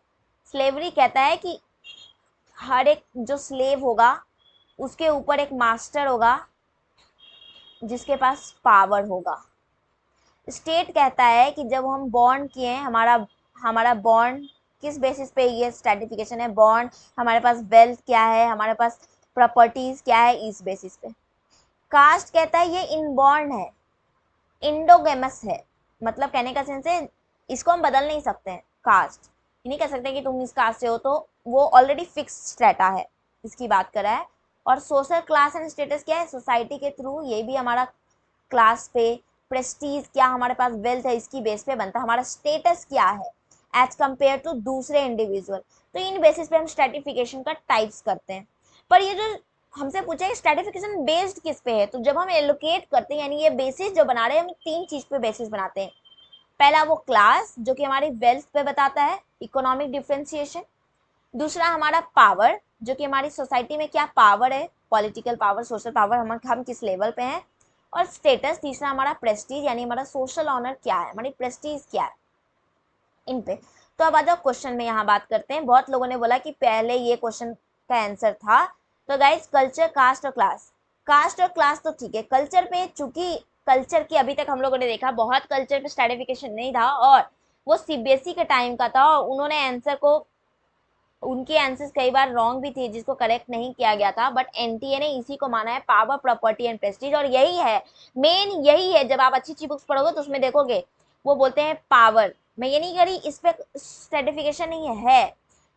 स्लेवरी कहता है कि हर एक जो स्लेव होगा उसके ऊपर एक मास्टर होगा जिसके पास पावर होगा। स्टेट कहता है कि जब हम बॉन्ड किए हैं, हमारा हमारा बॉन्ड किस बेसिस पे ये स्ट्रैटिफिकेशन है, बॉन्ड, हमारे पास वेल्थ क्या है, हमारे पास प्रॉपर्टीज क्या है, इस बेसिस पे। कास्ट कहता है ये इनबॉर्न है, इंडोगेमस है, मतलब कहने का सेंस है इसको हम बदल नहीं सकते हैं। कास्ट ये नहीं कह सकते कि तुम इस कास्ट से हो, तो वो ऑलरेडी फिक्स स्ट्रेटा है, इसकी बात कर रहा है। और सोशल क्लास एंड स्टेटस क्या है, सोसाइटी के थ्रू, ये भी हमारा क्लास पे, प्रेस्टीज क्या हमारे पास वेल्थ है इसकी बेस पे बनता है, हमारा स्टेटस क्या है एज कंपेयर टू दूसरे इंडिविजुअल। तो इन बेसिस पे हम स्ट्रेटिफिकेशन का टाइप्स करते हैं। पर ये जो हमसे पूछा है स्ट्रेटिफिकेशन बेस्ड किस पे है, तो जब हम एलोकेट करते हैं, यानी ये बेसिस जो बना रहे हैं, हम 3 चीज पे बेसिस बनाते हैं। पहला वो क्लास जो कि हमारी वेल्थ पे बताता है, इकोनॉमिक डिफ्रेंसिएशन। दूसरा हमारा पावर, जो कि हमारी सोसाइटी में क्या पावर है, पॉलिटिकल पावर, सोशल पावर, हम किस लेवल पे हैं। और स्टेटस तीसरा हमारा प्रेस्टीज, यानी हमारा सोशल ऑनर क्या है, हमारी प्रेस्टीज क्या है, इन पे। तो अब आ जाओ क्वेश्चन में यहाँ बात करते हैं। बहुत लोगों ने बोला कि पहले ये क्वेश्चन का आंसर था। तो गाइज कल्चर, कास्ट और क्लास, कास्ट और क्लास तो ठीक है, कल्चर पे चूंकि कल्चर की अभी तक हम लोगों ने देखा बहुत कल्चर पे स्ट्रैटिफिकेशन नहीं था, और वो सीबीएसई के टाइम का था, और उन्होंने आंसर को, उनके आंसर्स कई बार रॉन्ग भी थे जिसको करेक्ट नहीं किया गया था, बट एनटीए ने इसी को माना है, पावर, प्रॉपर्टी एंड प्रेस्टीज। और यही है मेन, यही है, जब आप अच्छी अच्छी बुक्स पढ़ोगे तो उसमें देखोगे वो बोलते हैं पावर। मैं ये नहीं करी इस पे सर्टिफिकेशन नहीं है,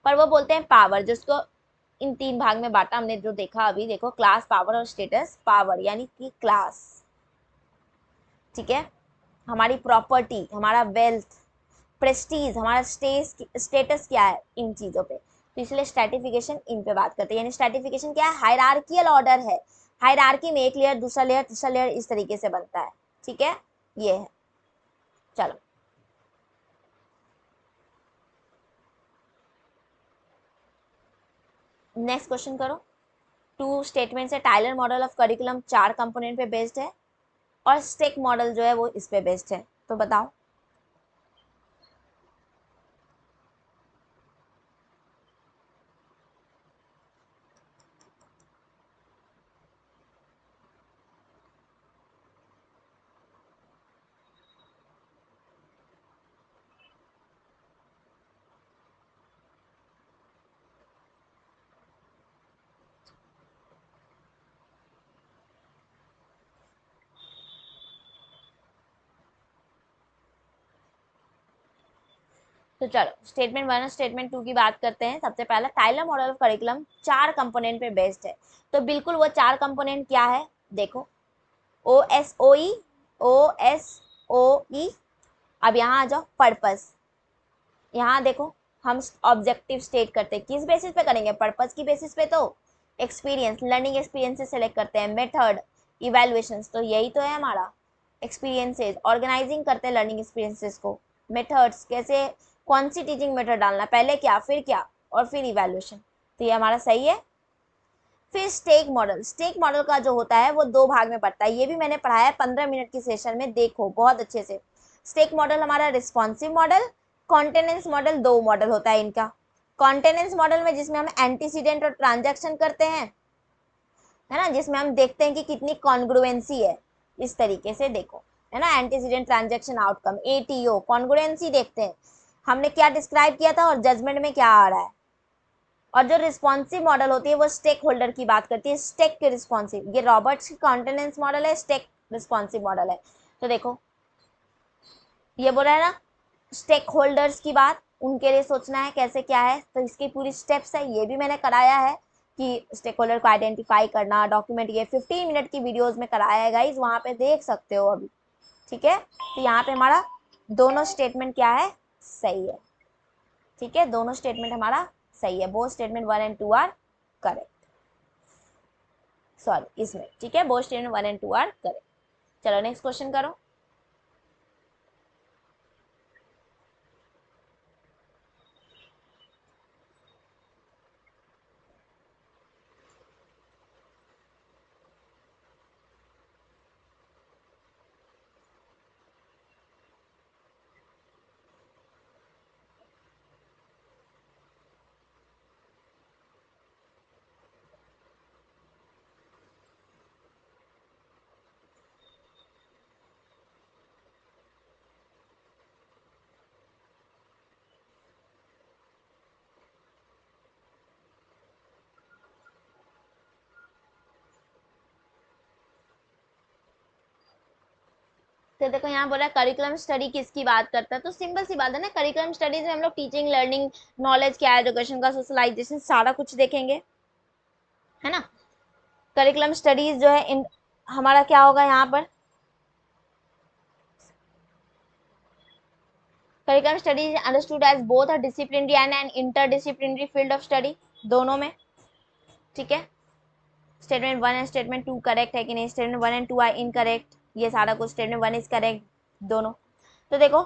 पर वो बोलते हैं पावर, जिसको इन 3 भाग में बांटा हमने, जो देखा अभी, देखो क्लास, पावर और स्टेटस। पावर यानी कि क्लास, ठीक है, हमारी प्रॉपर्टी, हमारा वेल्थ, प्रेस्टीज, हमारा स्टेटस क्या है, इन चीजों पे। तो इसलिए स्ट्रैटिफिकेशन इन पे बात करते हैं। यानी स्ट्रैटिफिकेशन क्या है, हायरार्कियल ऑर्डर है, हायरार्की में एक लेयर, दूसरा लेयर, तीसरा लेयर, इस तरीके से बनता है। ठीक है, ये है। चलो नेक्स्ट क्वेश्चन करो। 2 स्टेटमेंट है, Tyler model of curriculum 4 component पे बेस्ड है, और स्टेक मॉडल जो है वो इस पे बेस्ड है। तो बताओ। तो चलो स्टेटमेंट 1 और स्टेटमेंट 2 की बात करते हैं। सबसे पहला, Tyler model of curriculum 4 component पे बेस्ड है। तो बिल्कुल वो 4 कंपोनेंट क्या है, देखो, ओ एस ओ ई, ओ एस ओ ई। अब यहाँ आ जाओ, पर्पस। यहाँ देखो, हम ऑब्जेक्टिव स्टेट करते हैं, किस बेसिस पे करेंगे, पर्पस की बेसिस पे। तो एक्सपीरियंस, लर्निंग एक्सपीरियंस से सेलेक्ट करते हैं। मेथड, इवेल्युएशंस, तो यही तो है हमारा एक्सपीरियंसेस। ऑर्गेनाइजिंग करते हैं लर्निंग एक्सपीरियंसेस को। मेथड्स, कैसे कौन सी टीचिंग मेथड डालना, पहले क्या फिर क्या और फिर इवेल्युएशन, तो ये हमारा सही है। फिर स्टेक मॉडल, स्टेक मॉडल का जो होता है वो दो भाग में पड़ता है, ये भी मैंने पढ़ाया है 15 मिनट की सेशन में, देखो बहुत अच्छे से। स्टेक मॉडल हमारा रिस्पॉन्सिव मॉडल, कॉन्टेनेंस मॉडल, दो मॉडल होता है इनका। कॉन्टेनेंस मॉडल में जिसमें हम एंटीसीडेंट और ट्रांजैक्शन करते हैं, है ना, जिसमें हम देखते हैं कि कितनी कॉन्ग्रुएंसी है, इस तरीके से देखो, है ना, antecedent transaction outcome, ATO, congruency देखते हैं हमने क्या डिस्क्राइब किया था और जजमेंट में क्या आ रहा है। और जो रिस्पॉन्सिव मॉडल होती है वो स्टेक होल्डर की बात करती है, स्टेक के रिस्पॉन्सिव, ये रॉबर्ट्स की कॉन्टेनेंस मॉडल है, स्टेक रिस्पॉन्सिव मॉडल है। तो देखो ये बोला है ना स्टेक होल्डर्स की बात, उनके लिए सोचना है कैसे क्या है, तो इसकी पूरी स्टेप्स है, ये भी मैंने कराया है कि स्टेक होल्डर को आइडेंटिफाई करना, डॉक्यूमेंट, ये 15 मिनट की वीडियोस में कराया है गाइज, वहां पे देख सकते हो अभी। ठीक है, तो यहाँ पे हमारा दोनों स्टेटमेंट क्या है, सही है। ठीक है, दोनों स्टेटमेंट हमारा सही है, both statement 1 and 2 are correct, sorry इसमें, ठीक है, both statement 1 and 2 are correct. चलो नेक्स्ट क्वेश्चन करो। तो देखो यहाँ बोला करिकुलम स्टडी किसकी बात करता है, तो सिंपल सी बात है ना, करिकुलम स्टडीज में हम लोग टीचिंग, लर्निंग, नॉलेज क्या है, एजुकेशन का, सोशलाइजेशन, सारा कुछ देखेंगे, है ना। करिकुलम स्टडीज जो है हमारा क्या होगा यहाँ पर, curriculum studies understood as both a disciplinary and an interdisciplinary field of study, दोनों में। ठीक है, स्टेटमेंट 1 एंड स्टेटमेंट 2 करेक्ट है कि नहीं, स्टेटमेंट 1 and 2 आर इनकरेक्ट, ये सारा कुछ, स्टेटमेंट 1 इज करेक्ट, दोनों। तो देखो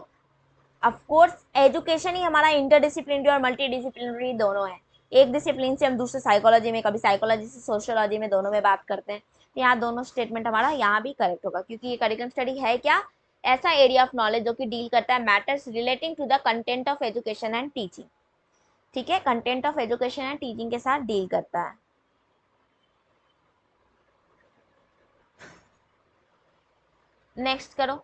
ऑफ कोर्स एजुकेशन ही हमारा इंटरडिसिप्लिनरी और मल्टीडिसिप्लिनरी दोनों है, एक डिसिप्लिन से हम दूसरे साइकोलॉजी में, कभी साइकोलॉजी से सोशियोलॉजी में, दोनों में बात करते हैं। तो यहाँ दोनों स्टेटमेंट हमारा यहाँ भी करेक्ट होगा, क्योंकि ये करिकुलम स्टडी है क्या, ऐसा एरिया ऑफ नॉलेज जो कि डील करता है matters relating to the content of education and teaching. ठीक है, content of education and teaching के साथ डील करता है। नेक्स्ट करो।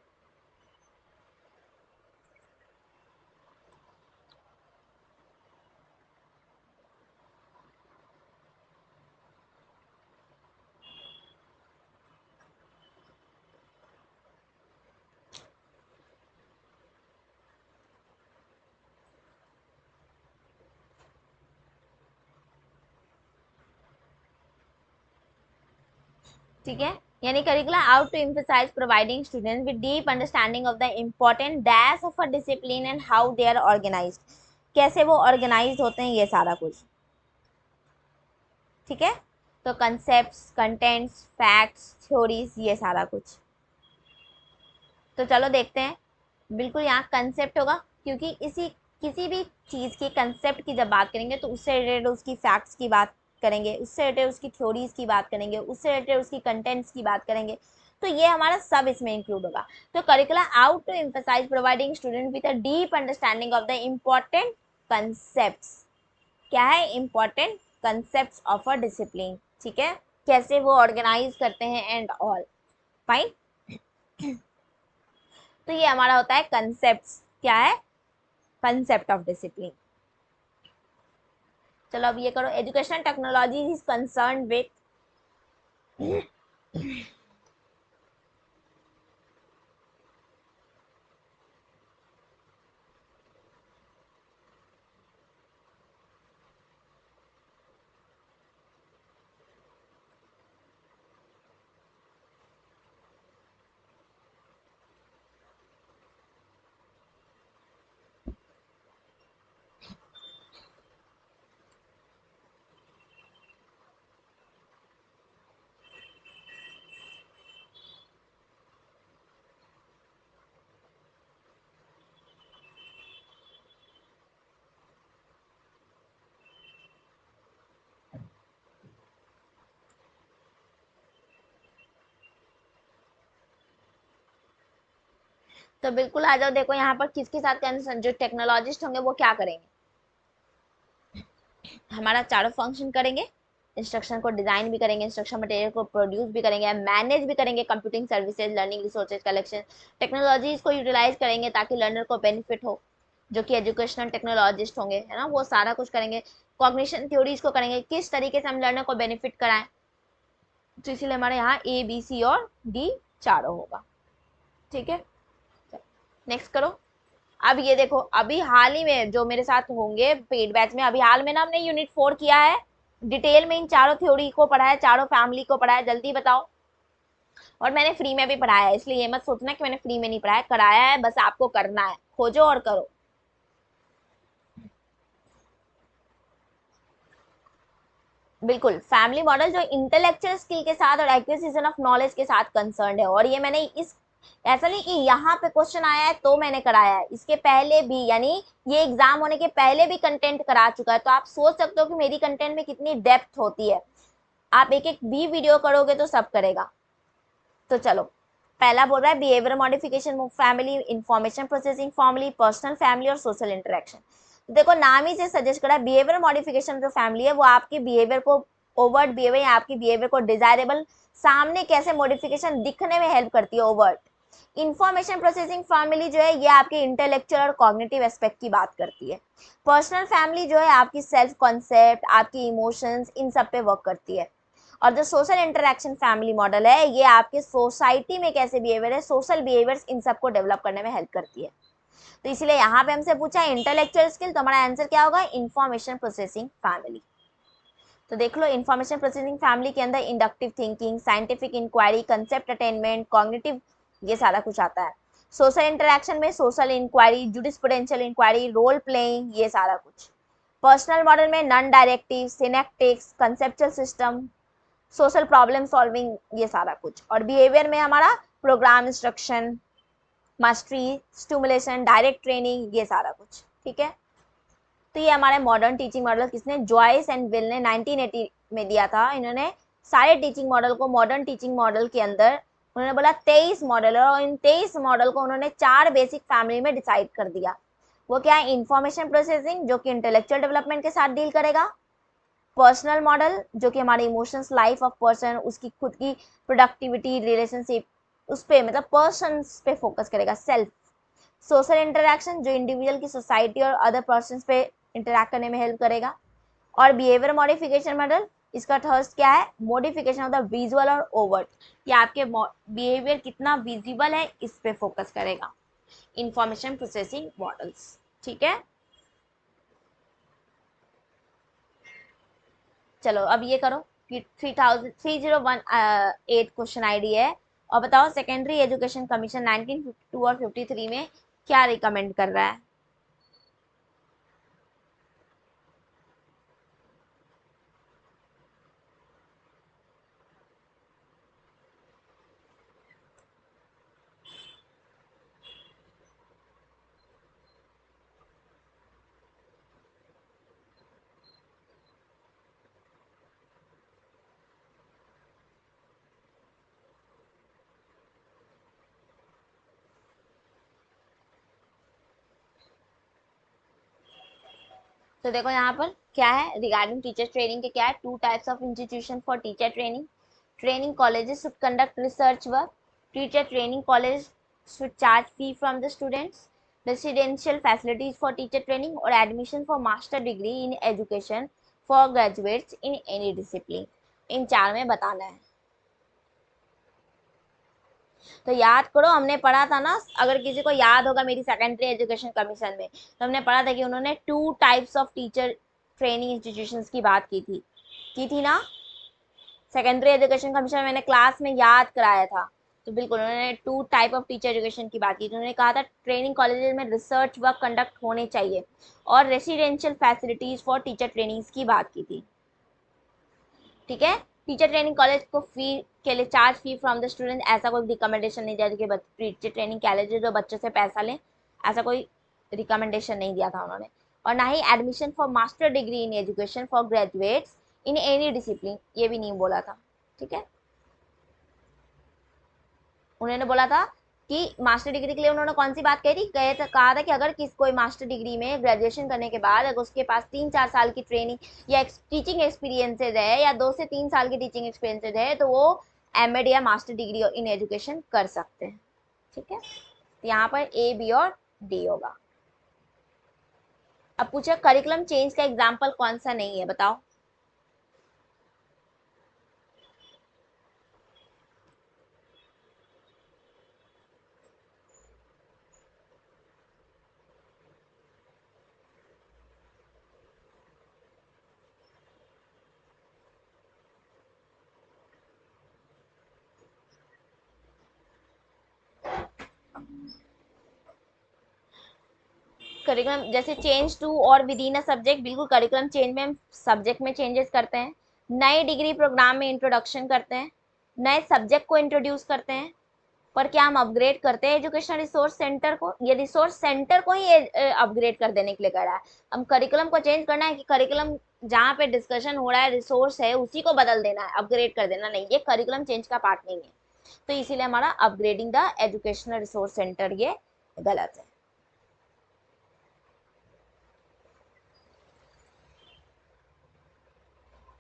ठीक है, यानी curricula ought to emphasize providing students with deep understanding of the important dash of a discipline and how they are organized, कैसे वो ऑर्गेनाइज होते हैं, ये सारा कुछ। ठीक है, तो कंसेप्ट, कंटेंट्स, फैक्ट्स, थ्योरीज, ये सारा कुछ। तो चलो देखते हैं, बिल्कुल यहाँ कंसेप्ट होगा, क्योंकि इसी किसी भी चीज़ की कंसेप्ट की जब बात करेंगे तो उससे रिलेटेड उसकी फैक्ट्स की बात करेंगे, उससे रिलेटेड उसकी थ्योरीज की बात करेंगे, उससे रिलेटेड उसकी कंटेंट्स की बात करेंगे, तो ये हमारा सब इसमें इंक्लूड होगा। तो curricula ought to emphasize providing student with a deep understanding of the important concept, क्या है, important concept of a discipline. ठीक है, कैसे वो ऑर्गेनाइज करते हैं एंड ऑल, फाइन। तो ये हमारा होता है कंसेप्ट, क्या है, कंसेप्ट ऑफ डिसिप्लिन। चलो अब ये करो, education technology is concern with, तो बिल्कुल आ जाओ, देखो यहाँ पर किसके साथ कंसर्न, जो टेक्नोलॉजिस्ट होंगे वो क्या करेंगे, हमारा चारों फंक्शन करेंगे, इंस्ट्रक्शन को डिजाइन भी करेंगे, इंस्ट्रक्शन मटेरियल को प्रोड्यूस भी करेंगे, मैनेज भी करेंगे, computing services, learning resources collection, technologies को यूटिलाइज करेंगे ताकि लर्नर को बेनिफिट हो, जो कि एजुकेशनल टेक्नोलॉजिस्ट होंगे, है ना, वो सारा कुछ करेंगे। कॉग्निशन थ्योरीज को करेंगे, किस तरीके से हम लर्नर को बेनिफिट कराएं, तो इसीलिए हमारे यहाँ ए बी सी और डी चारों होगा। ठीक है, नेक्स्ट करो। अब ये देखो, अभी हाल ही में जो मेरे साथ होंगे पेड बैच में, अभी हाल में ना हमने यूनिट 4 किया है, डिटेल में इन चारों थ्योरी को पढ़ा है, चारों फैमिली को पढ़ा है, जल्दी बताओ। और मैंने फ्री में भी पढ़ाया है, इसलिए ये मत सोचना कि मैंने फ्री में नहीं पढ़ाया, कराया है, बस आपको करना है, खोजो और करो। बिल्कुल, फैमिली मॉडल जो इंटेलेक्चुअल स्किल के साथ और एक्विजिशन ऑफ नॉलेज के साथ कंसर्न है, और ये मैंने इस, ऐसा नहीं कि यहाँ पे क्वेश्चन आया है तो मैंने कराया है, इसके पहले भी, यानी ये एग्जाम होने के पहले भी कंटेंट करा चुका है, तो आप सोच सकते हो कि मेरी कंटेंट में कितनी डेप्थ होती है। आप एक एक भी वीडियो करोगे तो सब करेगा। तो चलो, पहला बोल रहा है behaviour modification family, information processing family, personal family और सोशल इंटरेक्शन। देखो नाम ही से सजेस्ट करा, बिहेवियर मॉडिफिकेशन जो फैमिली है वो आपके बिहेवियर को, ओवर्ट बिहेवियर या आपकी बिहेवियर को डिजायरेबल सामने कैसे मॉडिफिकेशन दिखने में हेल्प करती है, ओवर्ट। इंफॉर्मेशन प्रोसेसिंग फैमिली जो है ये आपके इंटेलेक्चुअल और कॉग्निटिव एस्पेक्ट की बात करती है। पर्सनल फैमिली जो है आपकी सेल्फ कॉन्सेप्ट, आपकी इमोशंस, इन सब पे वर्क करती है। और जो सोशल इंटरेक्शन फैमिली मॉडल है ये आपके सोसाइटी में कैसे बिहेवियर है, सोशल बिहेवियर्स, इन सबको डेवलप करने में हेल्प करती है। तो इसलिए यहाँ पे हमसे पूछा इंटेलेक्चुअल स्किल, तो हमारा आंसर क्या होगा, इंफॉर्मेशन प्रोसेसिंग फैमिली। तो देख लो, इंफॉर्मेशन प्रोसेसिंग फैमिली के अंदर inductive thinking, scientific inquiry, concept attainment, cognitive, ये सारा कुछ आता है। सोशल इंटरेक्शन में social inquiry, jurisprudential inquiry, role playing, ये सारा कुछ। पर्सनल मॉडल में non directive, synectics, conceptual system, social problem solving, ये सारा कुछ। और बिहेवियर में हमारा program instruction, mastery, stimulation, direct training, ये सारा कुछ। ठीक है, तो ये हमारे मॉडर्न टीचिंग मॉडल किसने, जॉयस एंड विल ने 1980 में दिया था। इन्होंने सारे टीचिंग मॉडल को मॉडर्न टीचिंग मॉडल के अंदर उन्होंने बोला 23 मॉडल है, और इन 23 मॉडल को उन्होंने 4 बेसिक फैमिली में डिसाइड कर दिया। वो क्या है, इंफॉर्मेशन प्रोसेसिंग जो कि इंटेलेक्चुअल डेवलपमेंट के साथ डील करेगा, पर्सनल मॉडल जो कि हमारे इमोशंस, लाइफ ऑफ पर्सन, उसकी खुद की प्रोडक्टिविटी, रिलेशनशिप, उस पे मतलब पर्सन पे फोकस करेगा, सेल्फ। सोशल इंटरेक्शन जो इंडिविजुअल की सोसाइटी और अदर पर्सन पे इंटरेक्ट करने में हेल्प करेगा। और बिहेवियर मॉडिफिकेशन मॉडल, इसका थर्स्ट क्या है, मॉडिफिकेशन ऑफ द विजुअल और ओवर्ट, ये आपके बिहेवियर कितना विजिबल है इस पे फोकस करेगा, इंफॉर्मेशन प्रोसेसिंग मॉडल्स। ठीक है, चलो अब ये करो कि 3018 क्वेश्चन आईडी है, और बताओ सेकेंडरी एजुकेशन कमीशन 1952 और 53 में क्या रिकमेंड कर रहा है। तो देखो यहाँ पर क्या है, रिगार्डिंग टीचर ट्रेनिंग के क्या है, 2 types of institution for teacher training, training colleges should conduct research work, teacher training college should charge fee from the students, residential facilities for teacher training, और admission for master degree in education for graduates in any discipline. इन 4 में बताना है। तो याद करो, हमने पढ़ा था ना, अगर किसी को याद होगा मेरी सेकेंडरी एजुकेशन कमीशन में, तो हमने पढ़ा था कि उन्होंने 2 types of teacher training institutions की बात की थी ना, सेकेंडरी एजुकेशन कमीशन में मैंने क्लास में याद कराया था। तो बिल्कुल उन्होंने 2 टाइप ऑफ टीचर एजुकेशन की बात की थी, उन्होंने कहा था ट्रेनिंग कॉलेजेस में रिसर्च वर्क कंडक्ट होने चाहिए, और residential facilities for teacher trainings की बात की थी। ठीक है, टीचर ट्रेनिंग कॉलेज को फी के लिए charge fee from the student, ऐसा कोई रिकमेंडेशन नहीं दिया कि टीचर ट्रेनिंग कॉलेज जो बच्चों से पैसा लें, ऐसा कोई रिकमेंडेशन नहीं दिया था उन्होंने। और ना ही admission for master degree in education for graduates in any discipline, ये भी नहीं बोला था। ठीक है, उन्होंने बोला था कि मास्टर डिग्री के लिए उन्होंने कौन सी बात कही थी, कहा था कि अगर कोई मास्टर डिग्री में ग्रेजुएशन करने के बाद अगर उसके पास 3-4 साल की ट्रेनिंग या टीचिंग एक्सपीरियंसेज है या 2 से 3 साल की टीचिंग एक्सपीरियंसेज है तो वो एमएड या मास्टर डिग्री इन एजुकेशन कर सकते हैं। ठीक है, तो यहाँ पर ए, बी और डी होगा। अब पूछा करिकुलम चेंज का एग्जाम्पल कौन सा नहीं है, बताओ। करिकुलम जैसे चेंज टू और विद इन अ सब्जेक्ट, बिल्कुल करिकुलम चेंज में हम सब्जेक्ट में चेंजेस करते हैं, नए डिग्री प्रोग्राम में इंट्रोडक्शन करते हैं, नए सब्जेक्ट को इंट्रोड्यूस करते हैं, पर क्या हम अपग्रेड करते हैं एजुकेशनल रिसोर्स सेंटर को? ये रिसोर्स सेंटर को ही अपग्रेड कर देने के लिए कर रहा है। हम करिकुलम को चेंज करना है कि करिकुलम जहाँ पे डिस्कशन हो रहा है रिसोर्स है उसी को बदल देना है, अपग्रेड कर देना नहीं, ये करिकुलम चेंज का पार्ट नहीं है। तो इसीलिए हमारा upgrading the educational resource centre ये गलत है।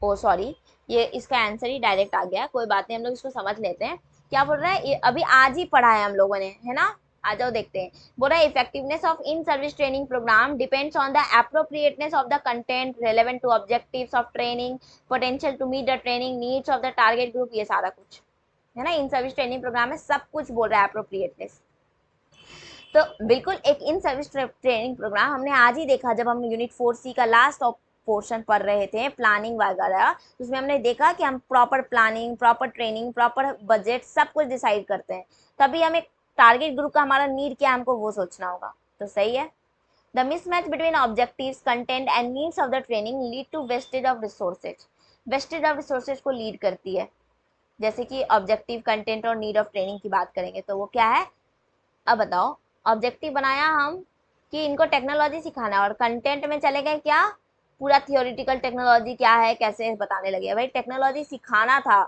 ओ सॉरी, ये इसका आंसर ही डायरेक्ट आ गया, कोई बात नहीं, हम लोग इसको समझ लेते हैं। क्या बोल रहा है, ये अभी आज ही पढ़ा है हम लोगों ने, है ना। आ जाओ देखते हैं। बोल रहा है effectiveness of in service training programme depends on the appropriateness of the content relevant to objectives of training, potential to meet the training needs of the target group, ये सारा कुछ है ना। इन सर्विस ट्रेनिंग प्रोग्राम में सब कुछ बोल रहा है एप्रोप्रिएटनेस। तो बिल्कुल एक इन सर्विस ट्रेनिंग प्रोग्राम हमने आज ही देखा जब हम यूनिट 4C का लास्ट पोर्शन पढ़ रहे थे, प्लानिंग वगैरह, उसमें हमने देखा कि हम proper planning, proper training, proper budget सब कुछ डिसाइड करते हैं, तभी हम एक टारगेट ग्रुप का हमारा नीड क्या है हमको वो सोचना होगा। तो सही है। The mismatch between objectives, content and needs of the training lead to wastage of resources, wastage of resources को लीड करती है। जैसे कि ऑब्जेक्टिव, कंटेंट और नीड ऑफ ट्रेनिंग की बात करेंगे तो वो क्या है, अब बताओ। ऑब्जेक्टिव बनाया हम कि इनको टेक्नोलॉजी सिखाना है, और कंटेंट में चले गए क्या, पूरा थियोरिटिकल टेक्नोलॉजी क्या है कैसे बताने लगे। भाई टेक्नोलॉजी सिखाना था,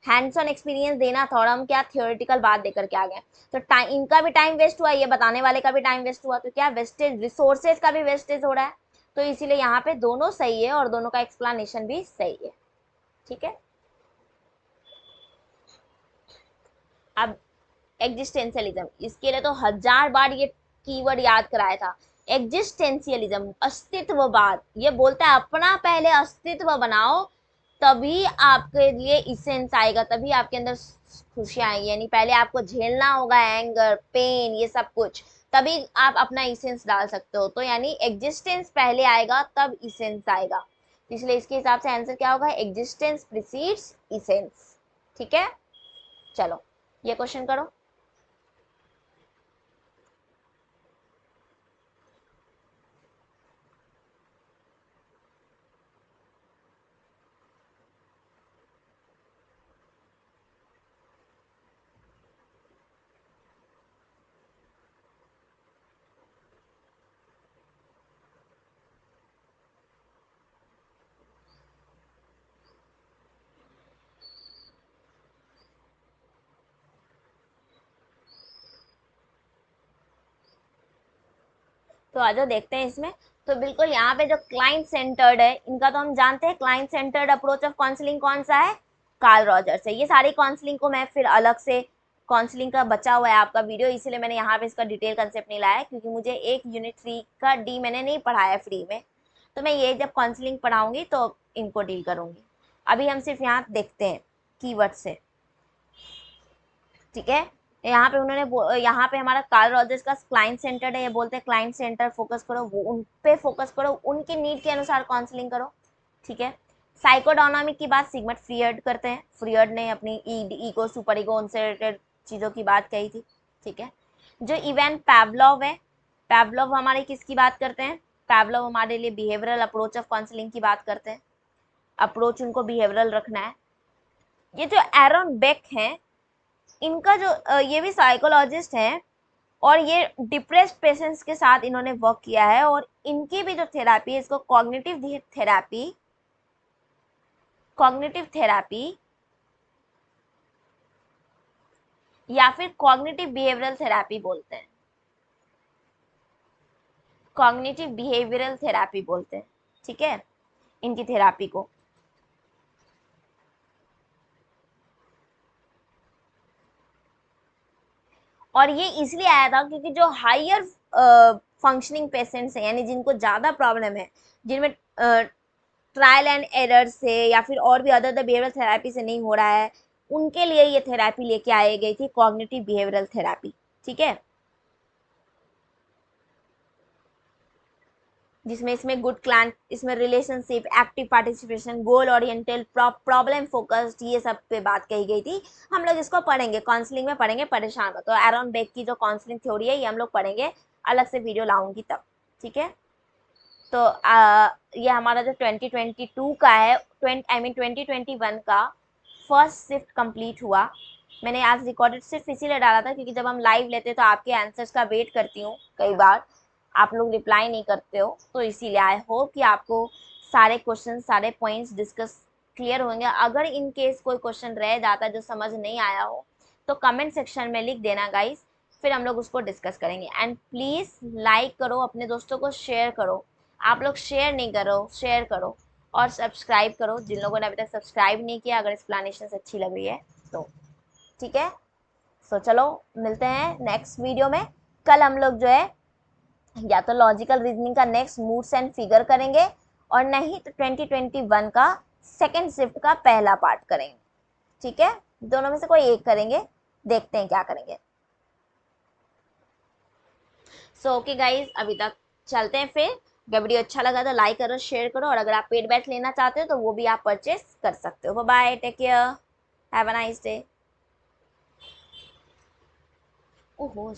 हैंड्स ऑन एक्सपीरियंस देना था, और हम क्या थियोरिटिकल बात देकर के आ गए। तो टाइम, इनका भी टाइम वेस्ट हुआ, ये बताने वाले का भी टाइम वेस्ट हुआ, तो क्या वेस्टेज, रिसोर्सेज का भी वेस्टेज हो रहा है। तो इसीलिए यहाँ पे दोनों सही है और दोनों का एक्सप्लेनेशन भी सही है। ठीक है। अब एग्जिस्टेंशियलिज्म, इसके लिए तो 1000 बार ये कीवर्ड याद कराया था। एग्जिस्टेंशियलिज्म, अस्तित्ववाद, ये बोलता है अपना पहले अस्तित्व बनाओ, तभी आपके लिए इसेंस आएगा, तभी आपके अंदर खुशियां आएंगी। यानी पहले आपको झेलना होगा एंगर, पेन, ये सब कुछ, तभी आप अपना इसेंस डाल सकते हो। तो यानी एग्जिस्टेंस पहले आएगा तब इसेंस आएगा, इसलिए इसके हिसाब से आंसर क्या होगा, एग्जिस्टेंस प्रीसीड्स इसेंस। ठीक है, चलो ये क्वेश्चन करो। तो आ जाओ देखते हैं इसमें। तो बिल्कुल यहाँ पे जो क्लाइंट सेंटर्ड है, इनका तो हम जानते हैं client centred approach of counselling कौन सा है, कार्ल रॉजर्स है। ये सारी काउंसलिंग को मैं फिर अलग से, काउंसलिंग का बचा हुआ है आपका वीडियो, इसीलिए मैंने यहाँ पे इसका डिटेल कंसेप्ट नहीं लाया, क्योंकि मुझे एक यूनिट 3 का डी मैंने नहीं पढ़ाया फ्री में, तो मैं ये जब काउंसलिंग पढ़ाऊंगी तो इनको डील करूंगी। अभी हम सिर्फ यहाँ देखते हैं कीवर्ड से। ठीक है, यहाँ पे उन्होंने यहाँ पे हमारा कार्ल रॉजर्स का क्लाइंट सेंटर्ड है, ये बोलते हैं क्लाइंट सेंटर फोकस करो, वो उन पे फोकस करो, उनकी नीड के अनुसार काउंसलिंग करो। ठीक है। साइकोडायनामिक की बात सिगमंड फ्रीयड करते हैं, फ्रीयड ने अपनी ईगो, सुपर ईगो, उनसे रिलेटेड चीज़ों की बात कही थी। ठीक है। जो इवन पैवलोव है, पैवलोव हमारे किसकी बात करते हैं, पैवलोव हमारे लिए बिहेवियरल अप्रोच ऑफ काउंसलिंग की बात करते हैं, अप्रोच उनको बिहेवियरल रखना है। ये जो एरन बेक है, इनका जो ये भी साइकोलॉजिस्ट हैं, और ये डिप्रेस्ड पेशेंट्स के साथ इन्होंने वर्क किया है, और इनकी भी जो थेरापी है, इसको कॉग्निटिव थेरापी, कॉग्निटिव थेरापी या फिर कॉग्निटिव बिहेवियरल थेरेपी बोलते हैं, कॉग्निटिव बिहेवियरल थेरेपी बोलते हैं, ठीक है, इनकी थेरेपी को। और ये इसलिए आया था क्योंकि जो हायर फंक्शनिंग पेशेंट्स हैं, यानी जिनको ज़्यादा प्रॉब्लम है, जिनमें ट्रायल एंड एरर से या फिर और भी अदर बिहेवियरल थेरेपी से नहीं हो रहा है, उनके लिए ये थेरेपी लेके आई गई थी, कॉग्निटिव बिहेवियरल थेरेपी, ठीक है, जिसमें इसमें गुड क्लाइंट, इसमें relationship, active participation, goal oriented, problem focused, ये सब पे बात कही गई थी। हम लोग इसको पढ़ेंगे, काउंसलिंग में पढ़ेंगे, परेशान मत। तो एरॉन बेक की जो काउंसलिंग थ्योरी है ये हम लोग पढ़ेंगे, अलग से वीडियो लाऊंगी तब, ठीक है। तो ये हमारा जो 2022 का है, 2021 का फर्स्ट शिफ्ट कंप्लीट हुआ। मैंने आज रिकॉर्डेड सिर्फ इसीलिए डाला था क्योंकि जब हम लाइव लेते तो आपके आंसर्स का वेट करती हूँ, कई बार आप लोग रिप्लाई नहीं करते हो, तो इसीलिए आई होप कि आपको सारे क्वेश्चन, सारे पॉइंट्स डिस्कस क्लियर होंगे। अगर इन केस कोई क्वेश्चन रह जाता है जो समझ नहीं आया हो तो कमेंट सेक्शन में लिख देना गाइस, फिर हम लोग उसको डिस्कस करेंगे। एंड प्लीज़ लाइक करो, अपने दोस्तों को शेयर करो, आप लोग शेयर नहीं करो, शेयर करो, और सब्सक्राइब करो जिन लोगों ने अभी तक सब्सक्राइब नहीं किया, अगर एक्सप्लेनेशन अच्छी लग रही है तो, ठीक है। सो चलो मिलते हैं नेक्स्ट वीडियो में। कल हम लोग जो है या तो लॉजिकल रीजनिंग का नेक्स्ट मूड्स एंड फिगर करेंगे, और नहीं तो 2021 का सेकेंड शिफ्ट का पहला पार्ट करेंगे, ठीक है, दोनों में से कोई एक करेंगे, देखते हैं क्या करेंगे। सो ओके गाइज, अभी तक चलते हैं फिर। अगर वीडियो अच्छा लगा तो लाइक करो, शेयर करो, और अगर आप पेड बैच लेना चाहते हो तो वो भी आप परचेस कर सकते हो। Bye, take care, have a nice day. ओहो।